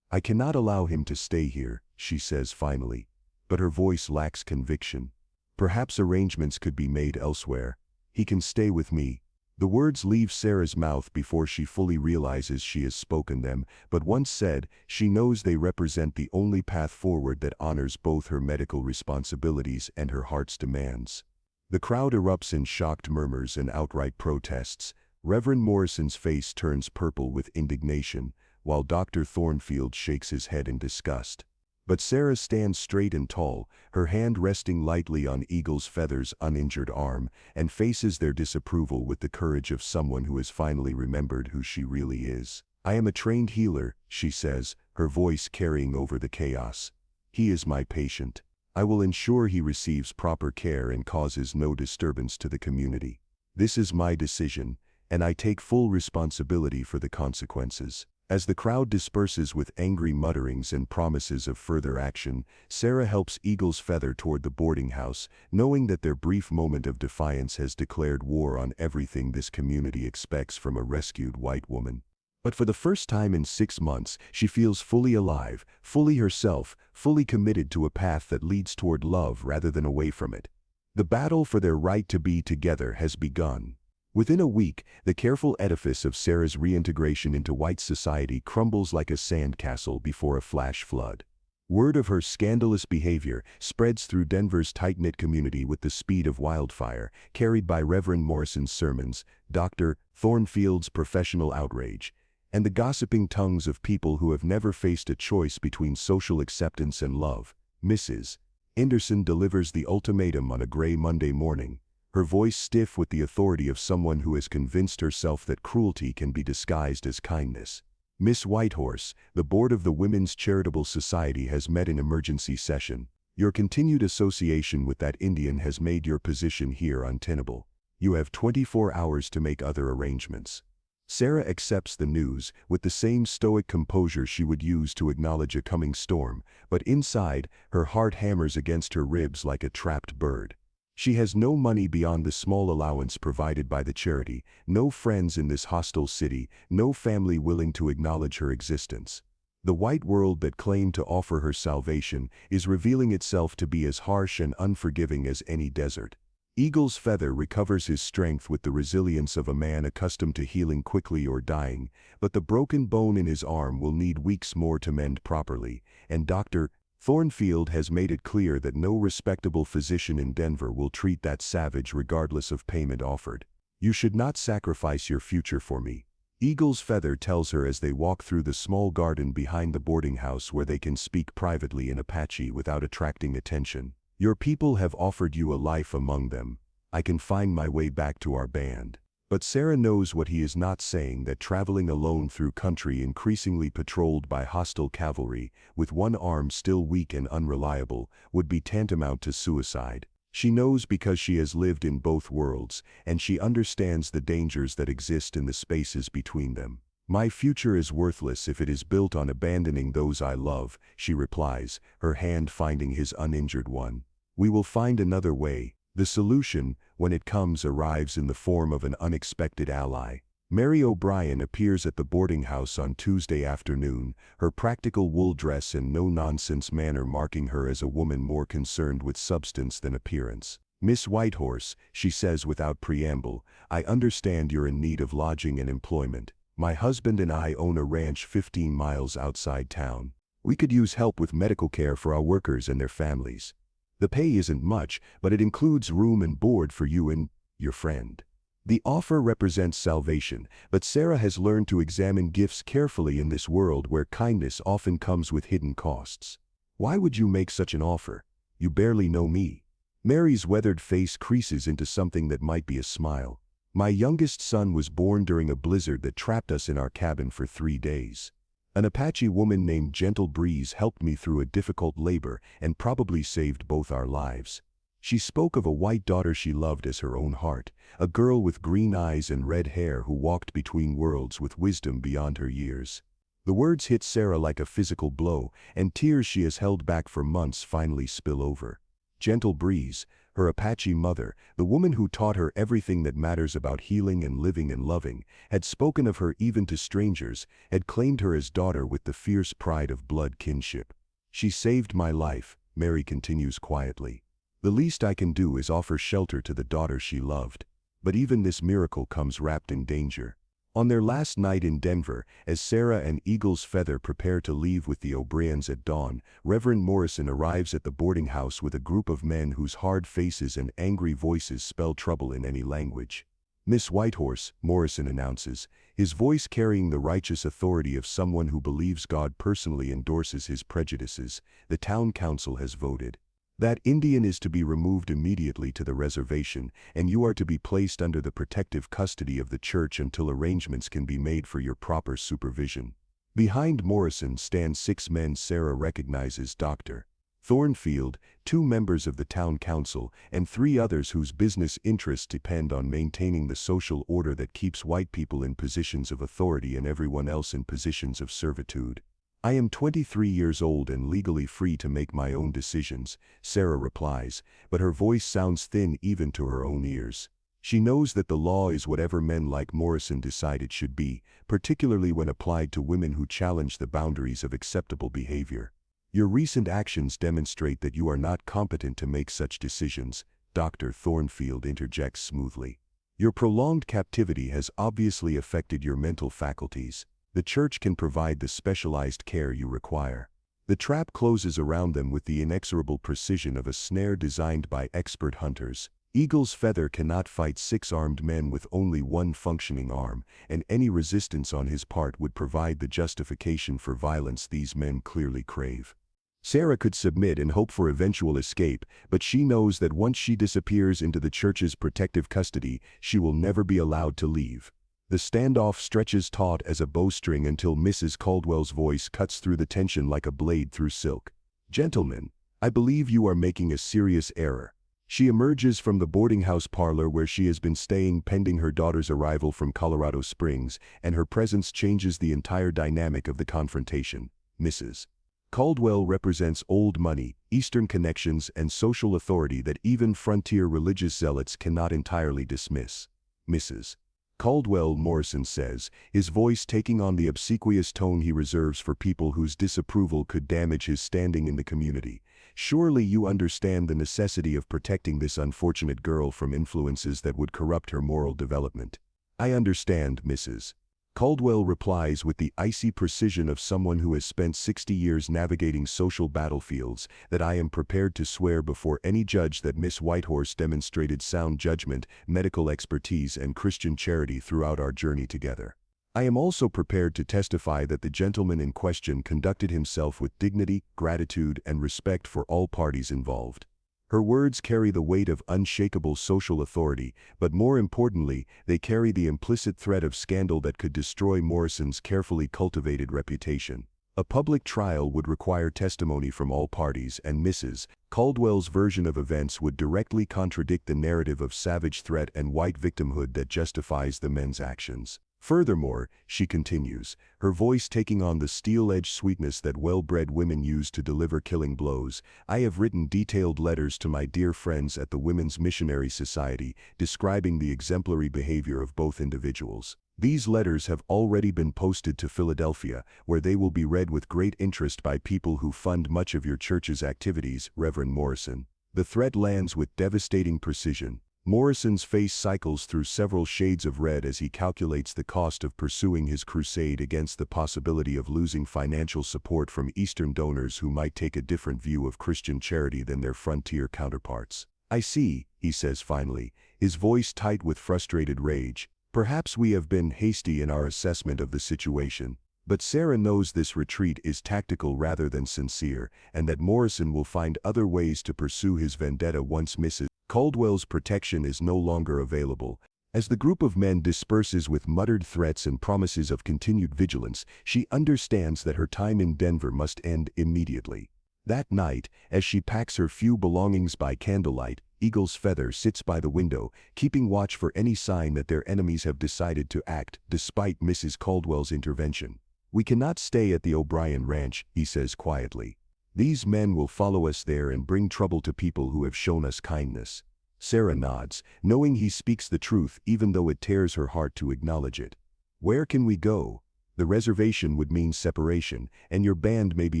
S1: I cannot allow him to stay here, she says finally, but her voice lacks conviction. Perhaps arrangements could be made elsewhere. He can stay with me. The words leave Sarah's mouth before she fully realizes she has spoken them, but once said, she knows they represent the only path forward that honors both her medical responsibilities and her heart's demands. The crowd erupts in shocked murmurs and outright protests. Reverend Morrison's face turns purple with indignation, while Dr. Thornfield shakes his head in disgust. But Sarah stands straight and tall, her hand resting lightly on Eagle's Feather's uninjured arm, and faces their disapproval with the courage of someone who has finally remembered who she really is. "I am a trained healer," she says, her voice carrying over the chaos. "He is my patient. I will ensure he receives proper care and causes no disturbance to the community. This is my decision, and I take full responsibility for the consequences." As the crowd disperses with angry mutterings and promises of further action, Sarah helps Eagle's Feather toward the boarding house, knowing that their brief moment of defiance has declared war on everything this community expects from a rescued white woman. But for the first time in 6 months, she feels fully alive, fully herself, fully committed to a path that leads toward love rather than away from it. The battle for their right to be together has begun. Within a week, the careful edifice of Sarah's reintegration into white society crumbles like a sandcastle before a flash flood. Word of her scandalous behavior spreads through Denver's tight-knit community with the speed of wildfire, carried by Reverend Morrison's sermons, Dr. Thornfield's professional outrage, and the gossiping tongues of people who have never faced a choice between social acceptance and love. Mrs. Anderson delivers the ultimatum on a gray Monday morning, her voice stiff with the authority of someone who has convinced herself that cruelty can be disguised as kindness. "Miss Whitehorse, the board of the Women's Charitable Society has met in emergency session. Your continued association with that Indian has made your position here untenable. You have 24 hours to make other arrangements." Sarah accepts the news with the same stoic composure she would use to acknowledge a coming storm, but inside, her heart hammers against her ribs like a trapped bird. She has no money beyond the small allowance provided by the charity, no friends in this hostile city, no family willing to acknowledge her existence. The white world that claimed to offer her salvation is revealing itself to be as harsh and unforgiving as any desert. Eagle's Feather recovers his strength with the resilience of a man accustomed to healing quickly or dying, but the broken bone in his arm will need weeks more to mend properly, and Dr. Thornfield has made it clear that no respectable physician in Denver will treat that savage regardless of payment offered. "You should not sacrifice your future for me," Eagle's Feather tells her as they walk through the small garden behind the boarding house where they can speak privately in Apache without attracting attention. "Your people have offered you a life among them. I can find my way back to our band." But Sarah knows what he is not saying, that traveling alone through country increasingly patrolled by hostile cavalry, with one arm still weak and unreliable, would be tantamount to suicide. She knows because she has lived in both worlds, and she understands the dangers that exist in the spaces between them. "My future is worthless if it is built on abandoning those I love," she replies, her hand finding his uninjured one. "We will find another way." The solution, when it comes, arrives in the form of an unexpected ally. Mary O'Brien appears at the boarding house on Tuesday afternoon, her practical wool dress and no-nonsense manner marking her as a woman more concerned with substance than appearance. "Miss Whitehorse," she says without preamble, "I understand you're in need of lodging and employment. My husband and I own a ranch 15 miles outside town. We could use help with medical care for our workers and their families. The pay isn't much, but it includes room and board for you and your friend." The offer represents salvation, but Sarah has learned to examine gifts carefully in this world where kindness often comes with hidden costs. "Why would you make such an offer? You barely know me." Mary's weathered face creases into something that might be a smile. "My youngest son was born during a blizzard that trapped us in our cabin for 3 days. An Apache woman named Gentle Breeze helped me through a difficult labor and probably saved both our lives." She spoke of a white daughter she loved as her own heart, a girl with green eyes and red hair who walked between worlds with wisdom beyond her years. The words hit Sarah like a physical blow, and tears she has held back for months finally spill over. Gentle Breeze, her Apache mother, the woman who taught her everything that matters about healing and living and loving, had spoken of her even to strangers, had claimed her as daughter with the fierce pride of blood kinship. "She saved my life," Mary continues quietly. "The least I can do is offer shelter to the daughter she loved. But even this miracle comes wrapped in danger." On their last night in Denver, as Sarah and Eagle's Feather prepare to leave with the O'Briens at dawn, Reverend Morrison arrives at the boarding house with a group of men whose hard faces and angry voices spell trouble in any language. Miss Whitehorse, Morrison announces, his voice carrying the righteous authority of someone who believes God personally endorses his prejudices. The town council has voted. That Indian is to be removed immediately to the reservation, and you are to be placed under the protective custody of the church until arrangements can be made for your proper supervision. Behind Morrison stand 6 men Sarah recognizes: Dr. Thornfield, 2 members of the town council, and 3 others whose business interests depend on maintaining the social order that keeps white people in positions of authority and everyone else in positions of servitude. I am 23 years old and legally free to make my own decisions, Sarah replies, but her voice sounds thin even to her own ears. She knows that the law is whatever men like Morrison decide it should be, particularly when applied to women who challenge the boundaries of acceptable behavior. Your recent actions demonstrate that you are not competent to make such decisions, Dr. Thornfield interjects smoothly. Your prolonged captivity has obviously affected your mental faculties. The church can provide the specialized care you require. The trap closes around them with the inexorable precision of a snare designed by expert hunters. Eagle's feather cannot fight 6 armed men with only 1 functioning arm, and any resistance on his part would provide the justification for violence these men clearly crave. Sarah could submit and hope for eventual escape, but she knows that once she disappears into the church's protective custody, she will never be allowed to leave. The standoff stretches taut as a bowstring until Mrs. Caldwell's voice cuts through the tension like a blade through silk. Gentlemen, I believe you are making a serious error. She emerges from the boarding house parlor where she has been staying pending her daughter's arrival from Colorado Springs, and her presence changes the entire dynamic of the confrontation. Mrs. Caldwell represents old money, Eastern connections, and social authority that even frontier religious zealots cannot entirely dismiss. Mrs. Caldwell, Morrison says, his voice taking on the obsequious tone he reserves for people whose disapproval could damage his standing in the community. Surely you understand the necessity of protecting this unfortunate girl from influences that would corrupt her moral development. I understand, Mrs. Caldwell replies with the icy precision of someone who has spent 60 years navigating social battlefields, that I am prepared to swear before any judge that Miss Whitehorse demonstrated sound judgment, medical expertise, and Christian charity throughout our journey together. I am also prepared to testify that the gentleman in question conducted himself with dignity, gratitude, and respect for all parties involved. Her words carry the weight of unshakable social authority, but more importantly, they carry the implicit threat of scandal that could destroy Morrison's carefully cultivated reputation. A public trial would require testimony from all parties, and Mrs. Caldwell's version of events would directly contradict the narrative of savage threat and white victimhood that justifies the men's actions. Furthermore, she continues, her voice taking on the steel-edged sweetness that well-bred women use to deliver killing blows, I have written detailed letters to my dear friends at the Women's Missionary Society, describing the exemplary behavior of both individuals. These letters have already been posted to Philadelphia, where they will be read with great interest by people who fund much of your church's activities, Reverend Morrison. The threat lands with devastating precision. Morrison's face cycles through several shades of red as he calculates the cost of pursuing his crusade against the possibility of losing financial support from Eastern donors who might take a different view of Christian charity than their frontier counterparts. I see, he says finally, his voice tight with frustrated rage. Perhaps we have been hasty in our assessment of the situation, but Sarah knows this retreat is tactical rather than sincere, and that Morrison will find other ways to pursue his vendetta once Mrs. Caldwell's protection is no longer available. As the group of men disperses with muttered threats and promises of continued vigilance, she understands that her time in Denver must end immediately. That night, as she packs her few belongings by candlelight, Eagle's Feather sits by the window, keeping watch for any sign that their enemies have decided to act, despite Mrs. Caldwell's intervention. We cannot stay at the O'Brien Ranch, he says quietly. These men will follow us there and bring trouble to people who have shown us kindness. Sarah nods, knowing he speaks the truth even though it tears her heart to acknowledge it. Where can we go? The reservation would mean separation, and your band may be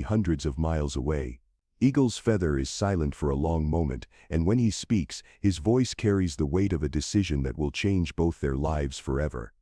S1: hundreds of miles away. Eagle's Feather is silent for a long moment, and when he speaks, his voice carries the weight of a decision that will change both their lives forever.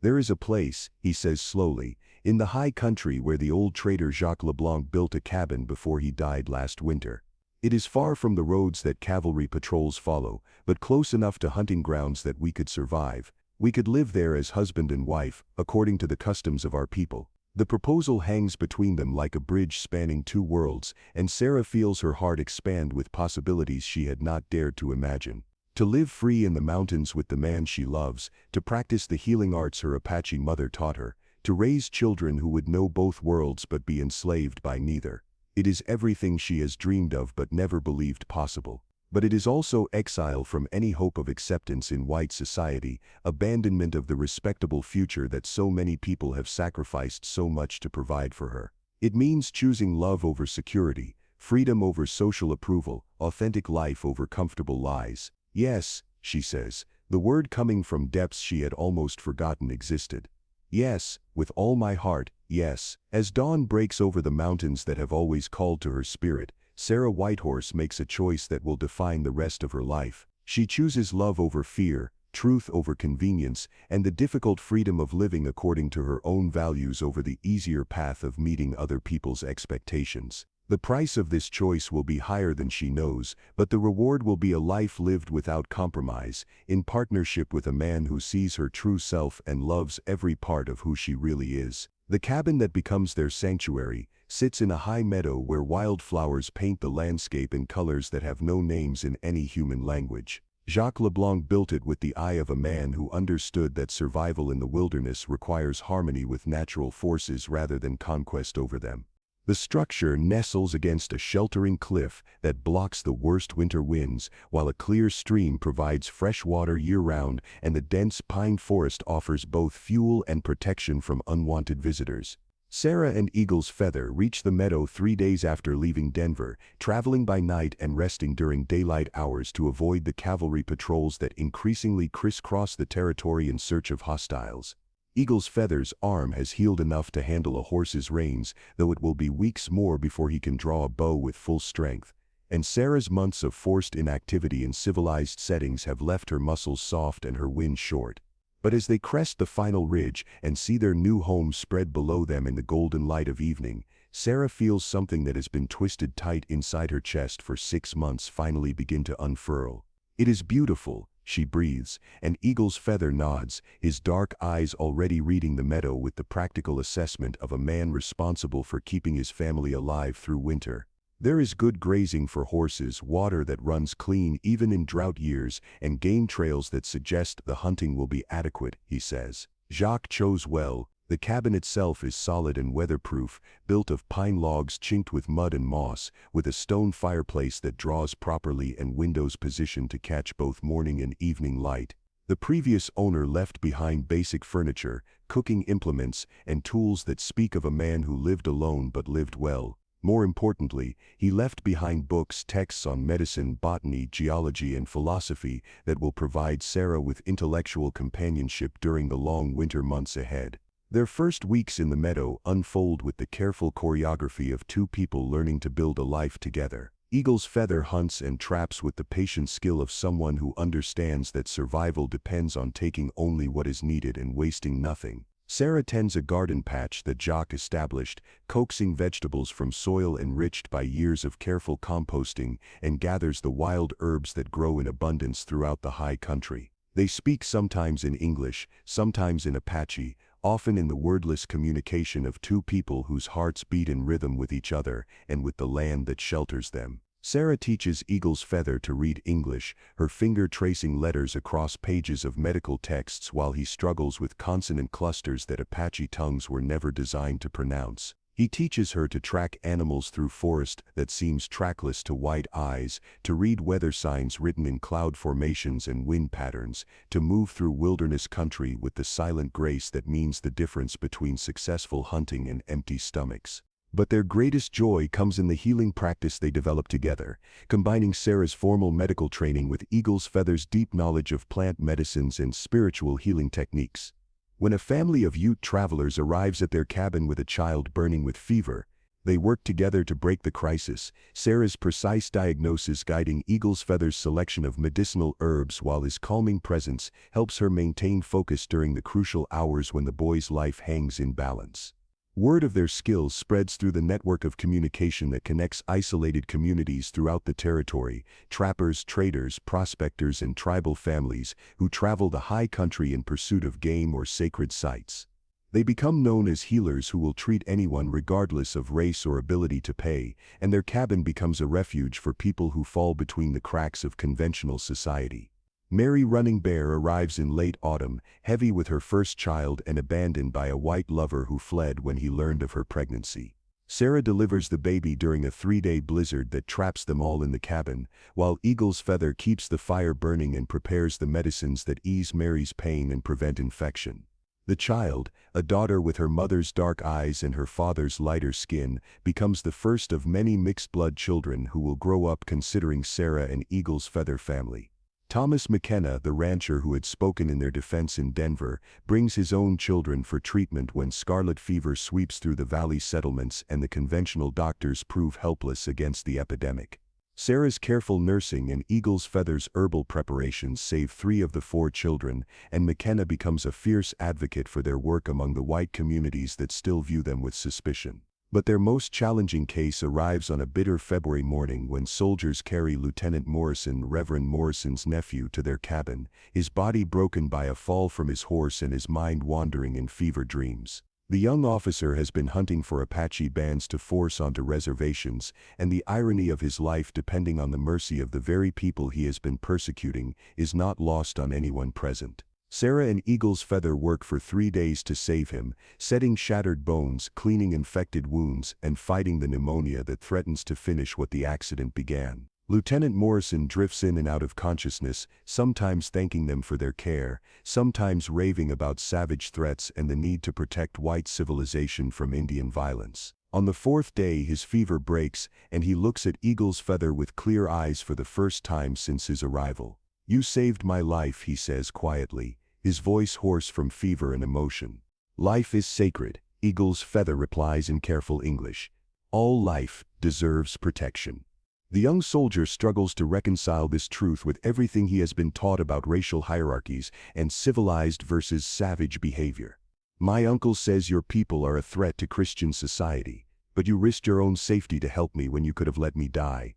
S1: There is a place, he says slowly, in the high country where the old trader Jacques Leblanc built a cabin before he died last winter. It is far from the roads that cavalry patrols follow, but close enough to hunting grounds that we could survive. We could live there as husband and wife, according to the customs of our people. The proposal hangs between them like a bridge spanning two worlds, and Sarah feels her heart expand with possibilities she had not dared to imagine. To live free in the mountains with the man she loves, to practice the healing arts her Apache mother taught her, to raise children who would know both worlds but be enslaved by neither. It is everything she has dreamed of but never believed possible. But it is also exile from any hope of acceptance in white society, abandonment of the respectable future that so many people have sacrificed so much to provide for her. It means choosing love over security, freedom over social approval, authentic life over comfortable lies. Yes, she says, the word coming from depths she had almost forgotten existed. Yes, with all my heart, yes. As dawn breaks over the mountains that have always called to her spirit, Sarah Whitehorse makes a choice that will define the rest of her life. She chooses love over fear, truth over convenience, and the difficult freedom of living according to her own values over the easier path of meeting other people's expectations. The price of this choice will be higher than she knows, but the reward will be a life lived without compromise, in partnership with a man who sees her true self and loves every part of who she really is. The cabin that becomes their sanctuary sits in a high meadow where wildflowers paint the landscape in colors that have no names in any human language. Jacques Leblanc built it with the eye of a man who understood that survival in the wilderness requires harmony with natural forces rather than conquest over them. The structure nestles against a sheltering cliff that blocks the worst winter winds, while a clear stream provides fresh water year-round, and the dense pine forest offers both fuel and protection from unwanted visitors. Sarah and Eagle's Feather reach the meadow 3 days after leaving Denver, traveling by night and resting during daylight hours to avoid the cavalry patrols that increasingly crisscross the territory in search of hostiles. Eagle's Feather's arm has healed enough to handle a horse's reins, though it will be weeks more before he can draw a bow with full strength. And Sarah's months of forced inactivity in civilized settings have left her muscles soft and her wind short. But as they crest the final ridge and see their new home spread below them in the golden light of evening, Sarah feels something that has been twisted tight inside her chest for 6 months finally begin to unfurl. It is beautiful, she breathes, and Eagle's Feather nods, his dark eyes already reading the meadow with the practical assessment of a man responsible for keeping his family alive through winter. There is good grazing for horses, water that runs clean even in drought years, and game trails that suggest the hunting will be adequate, he says. Jacques chose well. The cabin itself is solid and weatherproof, built of pine logs chinked with mud and moss, with a stone fireplace that draws properly and windows positioned to catch both morning and evening light. The previous owner left behind basic furniture, cooking implements, and tools that speak of a man who lived alone but lived well. More importantly, he left behind books, texts on medicine, botany, geology, and philosophy that will provide Sarah with intellectual companionship during the long winter months ahead. Their first weeks in the meadow unfold with the careful choreography of two people learning to build a life together. Eagle's Feather hunts and traps with the patient skill of someone who understands that survival depends on taking only what is needed and wasting nothing. Sarah tends a garden patch that Jacques established, coaxing vegetables from soil enriched by years of careful composting, and gathers the wild herbs that grow in abundance throughout the high country. They speak sometimes in English, sometimes in Apache, often in the wordless communication of two people whose hearts beat in rhythm with each other and with the land that shelters them. Sarah teaches Eagle's Feather to read English, her finger tracing letters across pages of medical texts while he struggles with consonant clusters that Apache tongues were never designed to pronounce. He teaches her to track animals through forest that seems trackless to white eyes, to read weather signs written in cloud formations and wind patterns, to move through wilderness country with the silent grace that means the difference between successful hunting and empty stomachs. But their greatest joy comes in the healing practice they develop together, combining Sarah's formal medical training with Eagle's Feather's deep knowledge of plant medicines and spiritual healing techniques. When a family of Ute travelers arrives at their cabin with a child burning with fever, they work together to break the crisis, Sarah's precise diagnosis guiding Eagle's Feather's selection of medicinal herbs while his calming presence helps her maintain focus during the crucial hours when the boy's life hangs in balance. Word of their skills spreads through the network of communication that connects isolated communities throughout the territory, trappers, traders, prospectors, and tribal families who travel the high country in pursuit of game or sacred sites. They become known as healers who will treat anyone regardless of race or ability to pay, and their cabin becomes a refuge for people who fall between the cracks of conventional society. Mary Running Bear arrives in late autumn, heavy with her first child and abandoned by a white lover who fled when he learned of her pregnancy. Sarah delivers the baby during a 3-day blizzard that traps them all in the cabin, while Eagle's Feather keeps the fire burning and prepares the medicines that ease Mary's pain and prevent infection. The child, a daughter with her mother's dark eyes and her father's lighter skin, becomes the first of many mixed-blood children who will grow up considering Sarah and Eagle's Feather family. Thomas McKenna, the rancher who had spoken in their defense in Denver, brings his own children for treatment when scarlet fever sweeps through the valley settlements and the conventional doctors prove helpless against the epidemic. Sarah's careful nursing and Eagle's Feather's herbal preparations save 3 of the 4 children, and McKenna becomes a fierce advocate for their work among the white communities that still view them with suspicion. But their most challenging case arrives on a bitter February morning when soldiers carry Lieutenant Morrison, Reverend Morrison's nephew, to their cabin, his body broken by a fall from his horse and his mind wandering in fever dreams. The young officer has been hunting for Apache bands to force onto reservations, and the irony of his life depending on the mercy of the very people he has been persecuting is not lost on anyone present. Sarah and Eagle's Feather work for 3 days to save him, setting shattered bones, cleaning infected wounds, and fighting the pneumonia that threatens to finish what the accident began. Lieutenant Morrison drifts in and out of consciousness, sometimes thanking them for their care, sometimes raving about savage threats and the need to protect white civilization from Indian violence. On the 4th day his fever breaks, and he looks at Eagle's Feather with clear eyes for the first time since his arrival. "You saved my life," he says quietly, his voice hoarse from fever and emotion. "Life is sacred," Eagle's Feather replies in careful English. "All life deserves protection." The young soldier struggles to reconcile this truth with everything he has been taught about racial hierarchies and civilized versus savage behavior. "My uncle says your people are a threat to Christian society, but you risked your own safety to help me when you could have let me die."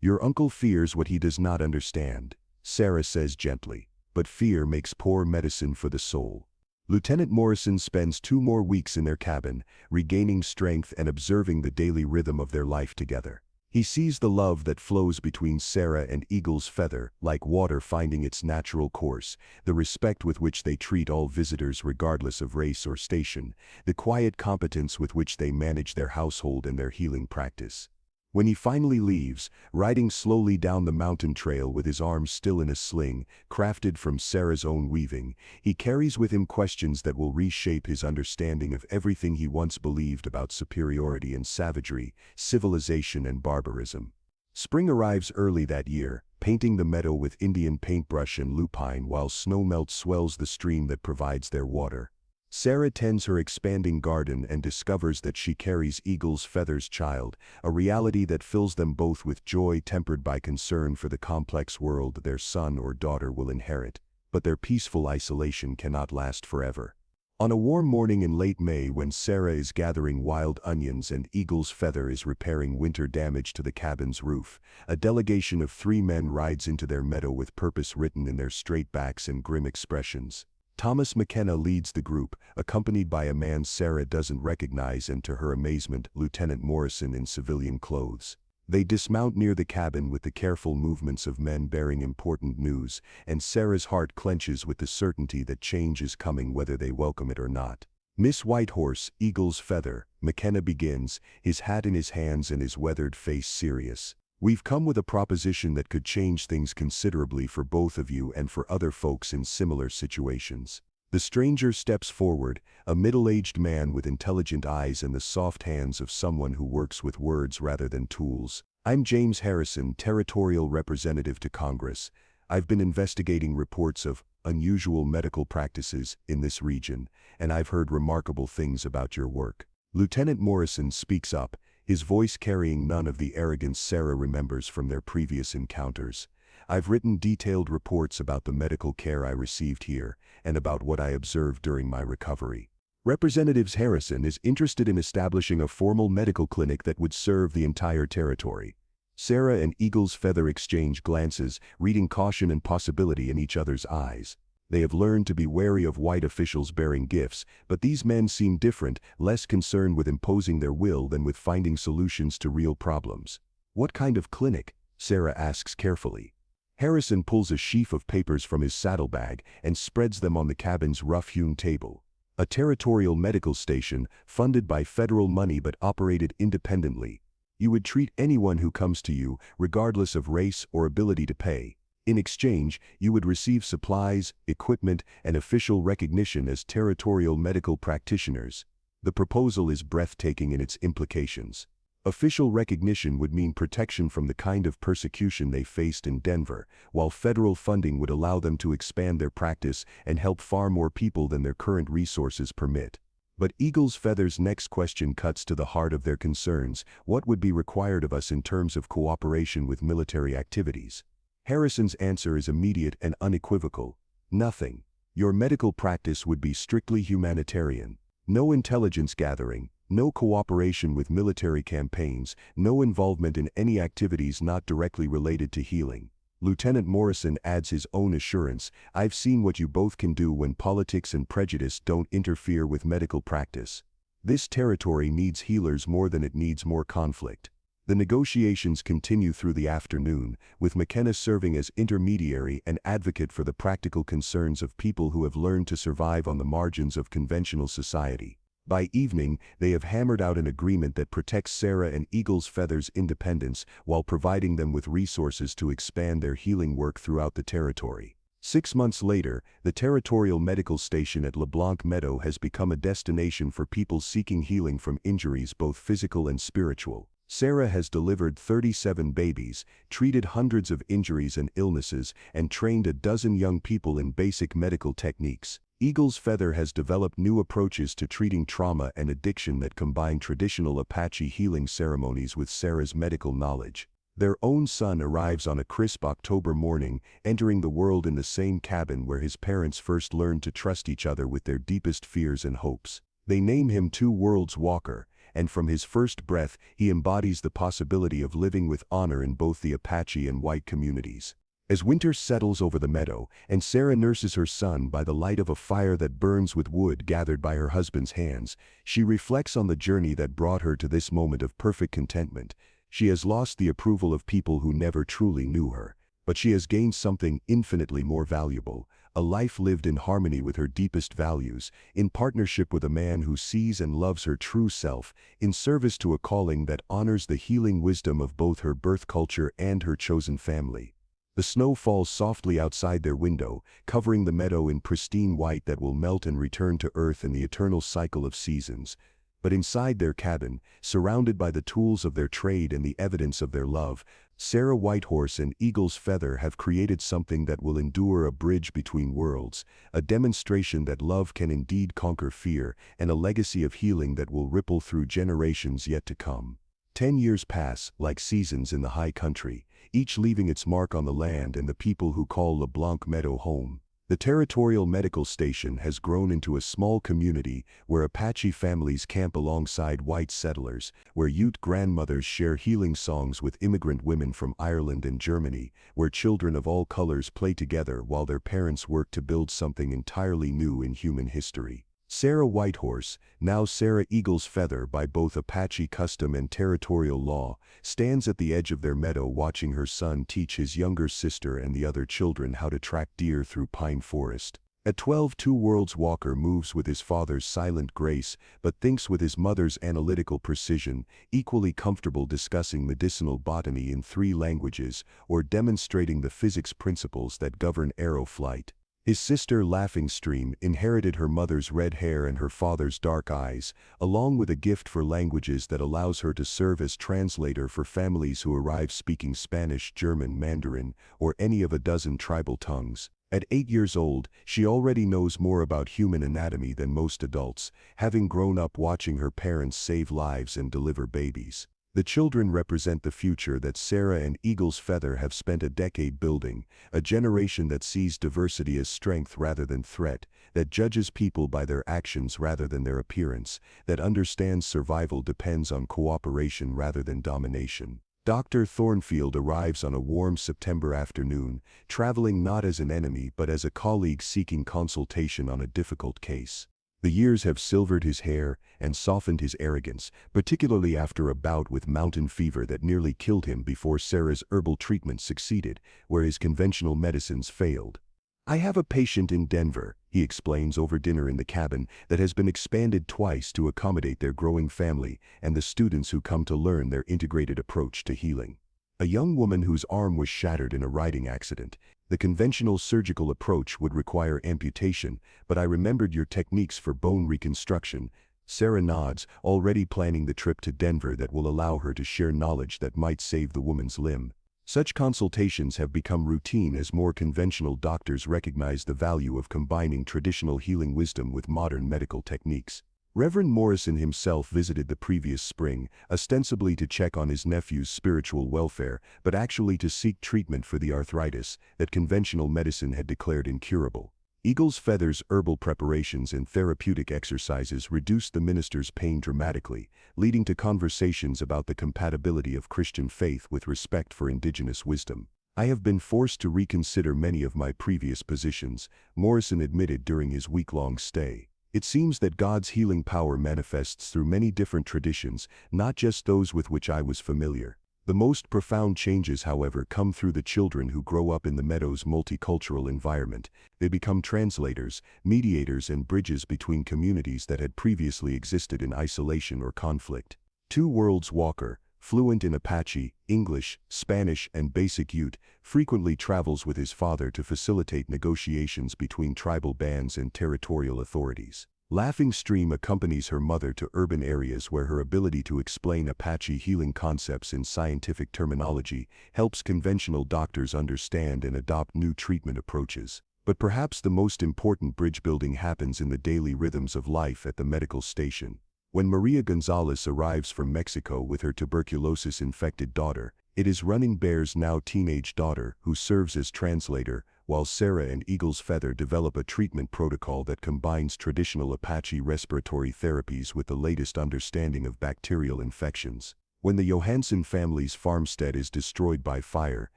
S1: "Your uncle fears what he does not understand," Sarah says gently. "But fear makes poor medicine for the soul." Lieutenant Morrison spends 2 more weeks in their cabin, regaining strength and observing the daily rhythm of their life together. He sees the love that flows between Sarah and Eagle's Feather, like water finding its natural course, the respect with which they treat all visitors regardless of race or station, the quiet competence with which they manage their household and their healing practice. When he finally leaves, riding slowly down the mountain trail with his arms still in a sling, crafted from Sarah's own weaving, he carries with him questions that will reshape his understanding of everything he once believed about superiority and savagery, civilization and barbarism. Spring arrives early that year, painting the meadow with Indian paintbrush and lupine while snowmelt swells the stream that provides their water. Sarah tends her expanding garden and discovers that she carries Eagle's Feather's child, a reality that fills them both with joy tempered by concern for the complex world their son or daughter will inherit. But their peaceful isolation cannot last forever. On a warm morning in late May when Sarah is gathering wild onions and Eagle's Feather is repairing winter damage to the cabin's roof, a delegation of 3 men rides into their meadow with purpose written in their straight backs and grim expressions. Thomas McKenna leads the group, accompanied by a man Sarah doesn't recognize and, to her amazement, Lieutenant Morrison in civilian clothes. They dismount near the cabin with the careful movements of men bearing important news, and Sarah's heart clenches with the certainty that change is coming whether they welcome it or not. "Miss Whitehorse, Eagle's Feather," McKenna begins, his hat in his hands and his weathered face serious. "We've come with a proposition that could change things considerably for both of you and for other folks in similar situations." The stranger steps forward, a middle-aged man with intelligent eyes and the soft hands of someone who works with words rather than tools. "I'm James Harrison, Territorial Representative to Congress. I've been investigating reports of unusual medical practices in this region, and I've heard remarkable things about your work." Lieutenant Morrison speaks up, his voice carrying none of the arrogance Sarah remembers from their previous encounters. "I've written detailed reports about the medical care I received here, and about what I observed during my recovery. Representative Harrison is interested in establishing a formal medical clinic that would serve the entire territory. Sarah and Eagle's Feather exchange glances, reading caution and possibility in each other's eyes. They have learned to be wary of white officials bearing gifts, but these men seem different, less concerned with imposing their will than with finding solutions to real problems. What kind of clinic? Sarah asks carefully. Harrison pulls a sheaf of papers from his saddlebag and spreads them on the cabin's rough-hewn table. A territorial medical station, funded by federal money but operated independently. You would treat anyone who comes to you, regardless of race or ability to pay. In exchange, you would receive supplies, equipment, and official recognition as territorial medical practitioners. The proposal is breathtaking in its implications. Official recognition would mean protection from the kind of persecution they faced in Denver, while federal funding would allow them to expand their practice and help far more people than their current resources permit. But Eagle's Feather's next question cuts to the heart of their concerns. What would be required of us in terms of cooperation with military activities? Harrison's answer is immediate and unequivocal. Nothing. Your medical practice would be strictly humanitarian. No intelligence gathering, no cooperation with military campaigns, no involvement in any activities not directly related to healing. Lieutenant Morrison adds his own assurance. I've seen what you both can do when politics and prejudice don't interfere with medical practice. This territory needs healers more than it needs more conflict. The negotiations continue through the afternoon, with McKenna serving as intermediary and advocate for the practical concerns of people who have learned to survive on the margins of conventional society. By evening, they have hammered out an agreement that protects Sarah and Eagle's Feather's independence while providing them with resources to expand their healing work throughout the territory. 6 months later, the Territorial Medical Station at LeBlanc Meadow has become a destination for people seeking healing from injuries both physical and spiritual. Sarah has delivered 37 babies, treated hundreds of injuries and illnesses, and trained a dozen young people in basic medical techniques. Eagle's Feather has developed new approaches to treating trauma and addiction that combine traditional Apache healing ceremonies with Sarah's medical knowledge. Their own son arrives on a crisp October morning, entering the world in the same cabin where his parents first learned to trust each other with their deepest fears and hopes. They name him Two Worlds Walker, and from his first breath, he embodies the possibility of living with honor in both the Apache and white communities. As winter settles over the meadow, and Sarah nurses her son by the light of a fire that burns with wood gathered by her husband's hands, she reflects on the journey that brought her to this moment of perfect contentment. She has lost the approval of people who never truly knew her, but she has gained something infinitely more valuable, a life lived in harmony with her deepest values, in partnership with a man who sees and loves her true self, in service to a calling that honors the healing wisdom of both her birth culture and her chosen family. The snow falls softly outside their window, covering the meadow in pristine white that will melt and return to earth in the eternal cycle of seasons. But inside their cabin, surrounded by the tools of their trade and the evidence of their love, Sarah Whitehorse and Eagle's Feather have created something that will endure, a bridge between worlds, a demonstration that love can indeed conquer fear, and a legacy of healing that will ripple through generations yet to come. 10 years pass, like seasons in the high country, each leaving its mark on the land and the people who call LeBlanc Meadow home. The Territorial Medical Station has grown into a small community where Apache families camp alongside white settlers, where Ute grandmothers share healing songs with immigrant women from Ireland and Germany, where children of all colors play together while their parents work to build something entirely new in human history. Sarah Whitehorse, now Sarah Eagle's Feather by both Apache custom and territorial law, stands at the edge of their meadow watching her son teach his younger sister and the other children how to track deer through pine forest. At 12, Two Worlds Walker moves with his father's silent grace, but thinks with his mother's analytical precision, equally comfortable discussing medicinal botany in 3 languages or demonstrating the physics principles that govern arrow flight. His sister Laughing Stream inherited her mother's red hair and her father's dark eyes, along with a gift for languages that allows her to serve as translator for families who arrive speaking Spanish, German, Mandarin, or any of a dozen tribal tongues. At 8 years old, she already knows more about human anatomy than most adults, having grown up watching her parents save lives and deliver babies. The children represent the future that Sarah and Eagle's Feather have spent a decade building, a generation that sees diversity as strength rather than threat, that judges people by their actions rather than their appearance, that understands survival depends on cooperation rather than domination. Dr. Thornfield arrives on a warm September afternoon, traveling not as an enemy but as a colleague seeking consultation on a difficult case. The years have silvered his hair and softened his arrogance, particularly after a bout with mountain fever that nearly killed him before Sarah's herbal treatment succeeded, where his conventional medicines failed. "I have a patient in Denver," he explains over dinner in the cabin, "that has been expanded twice to accommodate their growing family and the students who come to learn their integrated approach to healing. A young woman whose arm was shattered in a riding accident. The conventional surgical approach would require amputation, but I remembered your techniques for bone reconstruction." Sarah nods, already planning the trip to Denver that will allow her to share knowledge that might save the woman's limb. Such consultations have become routine as more conventional doctors recognize the value of combining traditional healing wisdom with modern medical techniques. Reverend Morrison himself visited the previous spring, ostensibly to check on his nephew's spiritual welfare, but actually to seek treatment for the arthritis that conventional medicine had declared incurable. Eagle's Feather's herbal preparations and therapeutic exercises reduced the minister's pain dramatically, leading to conversations about the compatibility of Christian faith with respect for indigenous wisdom. "I have been forced to reconsider many of my previous positions," Morrison admitted during his week-long stay. "It seems that God's healing power manifests through many different traditions, not just those with which I was familiar. The most profound changes, however, come through the children who grow up in the meadow's multicultural environment. They become translators, mediators, and bridges between communities that had previously existed in isolation or conflict." Two Worlds Walker, fluent in Apache, English, Spanish, and Basic Ute, frequently travels with his father to facilitate negotiations between tribal bands and territorial authorities. Laughing Stream accompanies her mother to urban areas where her ability to explain Apache healing concepts in scientific terminology helps conventional doctors understand and adopt new treatment approaches. But perhaps the most important bridge building happens in the daily rhythms of life at the medical station. When Maria Gonzalez arrives from Mexico with her tuberculosis-infected daughter, it is Running Bear's now teenage daughter who serves as translator, while Sarah and Eagle's Feather develop a treatment protocol that combines traditional Apache respiratory therapies with the latest understanding of bacterial infections. When the Johansson family's farmstead is destroyed by fire,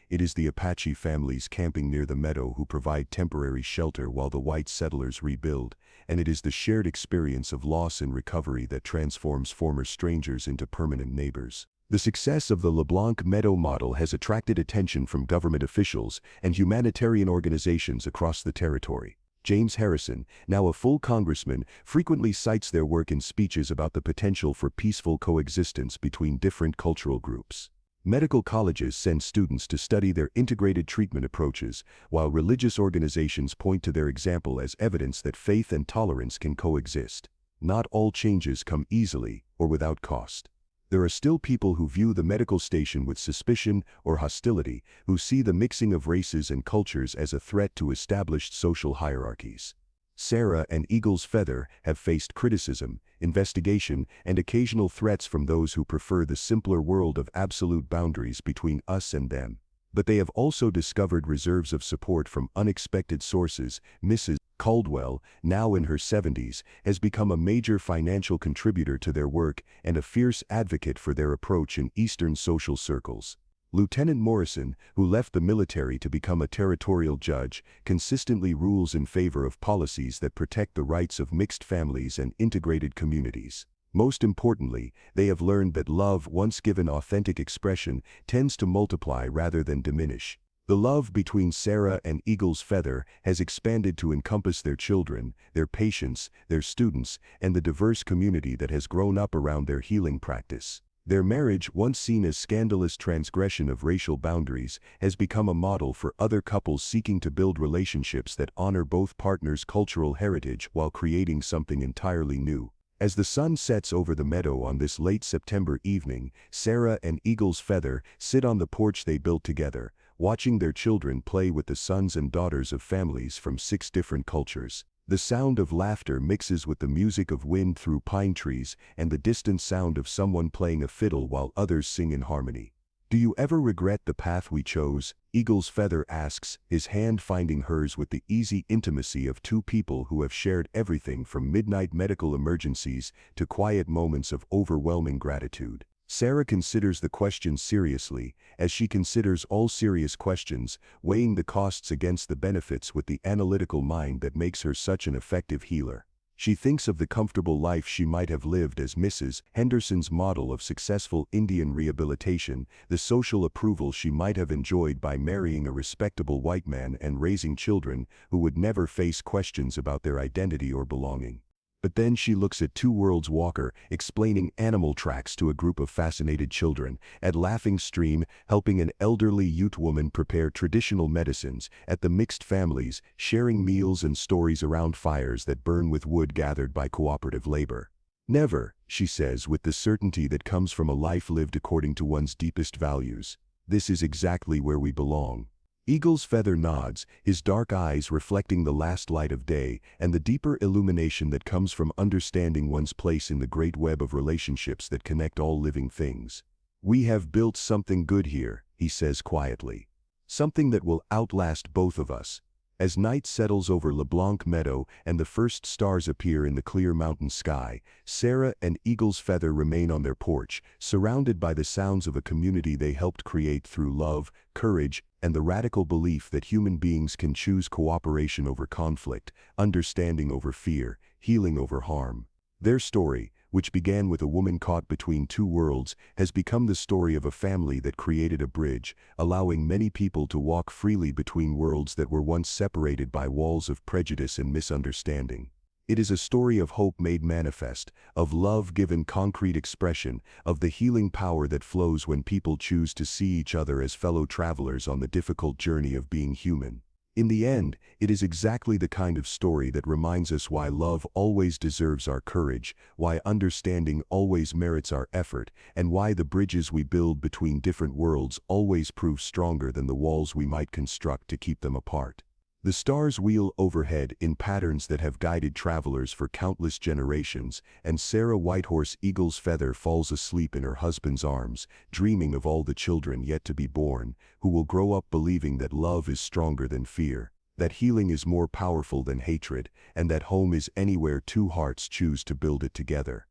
S1: it is the Apache families camping near the meadow who provide temporary shelter while the white settlers rebuild, and it is the shared experience of loss and recovery that transforms former strangers into permanent neighbors. The success of the LeBlanc Meadow model has attracted attention from government officials and humanitarian organizations across the territory. James Harrison, now a full congressman, frequently cites their work in speeches about the potential for peaceful coexistence between different cultural groups. Medical colleges send students to study their integrated treatment approaches, while religious organizations point to their example as evidence that faith and tolerance can coexist. Not all changes come easily or without cost. There are still people who view the medical station with suspicion or hostility, who see the mixing of races and cultures as a threat to established social hierarchies. Sarah and Eagle's Feather have faced criticism, investigation, and occasional threats from those who prefer the simpler world of absolute boundaries between us and them. But they have also discovered reserves of support from unexpected sources. Mrs. Caldwell, now in her 70s, has become a major financial contributor to their work and a fierce advocate for their approach in Eastern social circles. Lieutenant Morrison, who left the military to become a territorial judge, consistently rules in favor of policies that protect the rights of mixed families and integrated communities. Most importantly, they have learned that love, once given authentic expression, tends to multiply rather than diminish. The love between Sarah and Eagle's Feather has expanded to encompass their children, their patients, their students, and the diverse community that has grown up around their healing practice. Their marriage, once seen as scandalous transgression of racial boundaries, has become a model for other couples seeking to build relationships that honor both partners' cultural heritage while creating something entirely new. As the sun sets over the meadow on this late September evening, Sarah and Eagle's Feather sit on the porch they built together, watching their children play with the sons and daughters of families from 6 different cultures. The sound of laughter mixes with the music of wind through pine trees and the distant sound of someone playing a fiddle while others sing in harmony. Do you ever regret the path we chose? Eagle's Feather asks, his hand finding hers with the easy intimacy of two people who have shared everything from midnight medical emergencies to quiet moments of overwhelming gratitude. Sarah considers the question seriously, as she considers all serious questions, weighing the costs against the benefits with the analytical mind that makes her such an effective healer. She thinks of the comfortable life she might have lived as Mrs. Henderson's model of successful Indian rehabilitation, the social approval she might have enjoyed by marrying a respectable white man and raising children who would never face questions about their identity or belonging. But then she looks at Two Worlds Walker explaining animal tracks to a group of fascinated children, at Laughing Stream helping an elderly Ute woman prepare traditional medicines, at the Mixed Families sharing meals and stories around fires that burn with wood gathered by cooperative labor. Never, she says with the certainty that comes from a life lived according to one's deepest values. This is exactly where we belong. Eagle's Feather nods, his dark eyes reflecting the last light of day and the deeper illumination that comes from understanding one's place in the great web of relationships that connect all living things. We have built something good here, he says quietly. Something that will outlast both of us. As night settles over LeBlanc Meadow and the first stars appear in the clear mountain sky, Sarah and Eagle's Feather remain on their porch, surrounded by the sounds of a community they helped create through love, courage, and the radical belief that human beings can choose cooperation over conflict, understanding over fear, healing over harm. Their story, which began with a woman caught between two worlds, has become the story of a family that created a bridge, allowing many people to walk freely between worlds that were once separated by walls of prejudice and misunderstanding. It is a story of hope made manifest, of love given concrete expression, of the healing power that flows when people choose to see each other as fellow travelers on the difficult journey of being human. In the end, it is exactly the kind of story that reminds us why love always deserves our courage, why understanding always merits our effort, and why the bridges we build between different worlds always prove stronger than the walls we might construct to keep them apart. The stars wheel overhead in patterns that have guided travelers for countless generations, and Sarah Whitehorse Eagle's Feather falls asleep in her husband's arms, dreaming of all the children yet to be born, who will grow up believing that love is stronger than fear, that healing is more powerful than hatred, and that home is anywhere two hearts choose to build it together.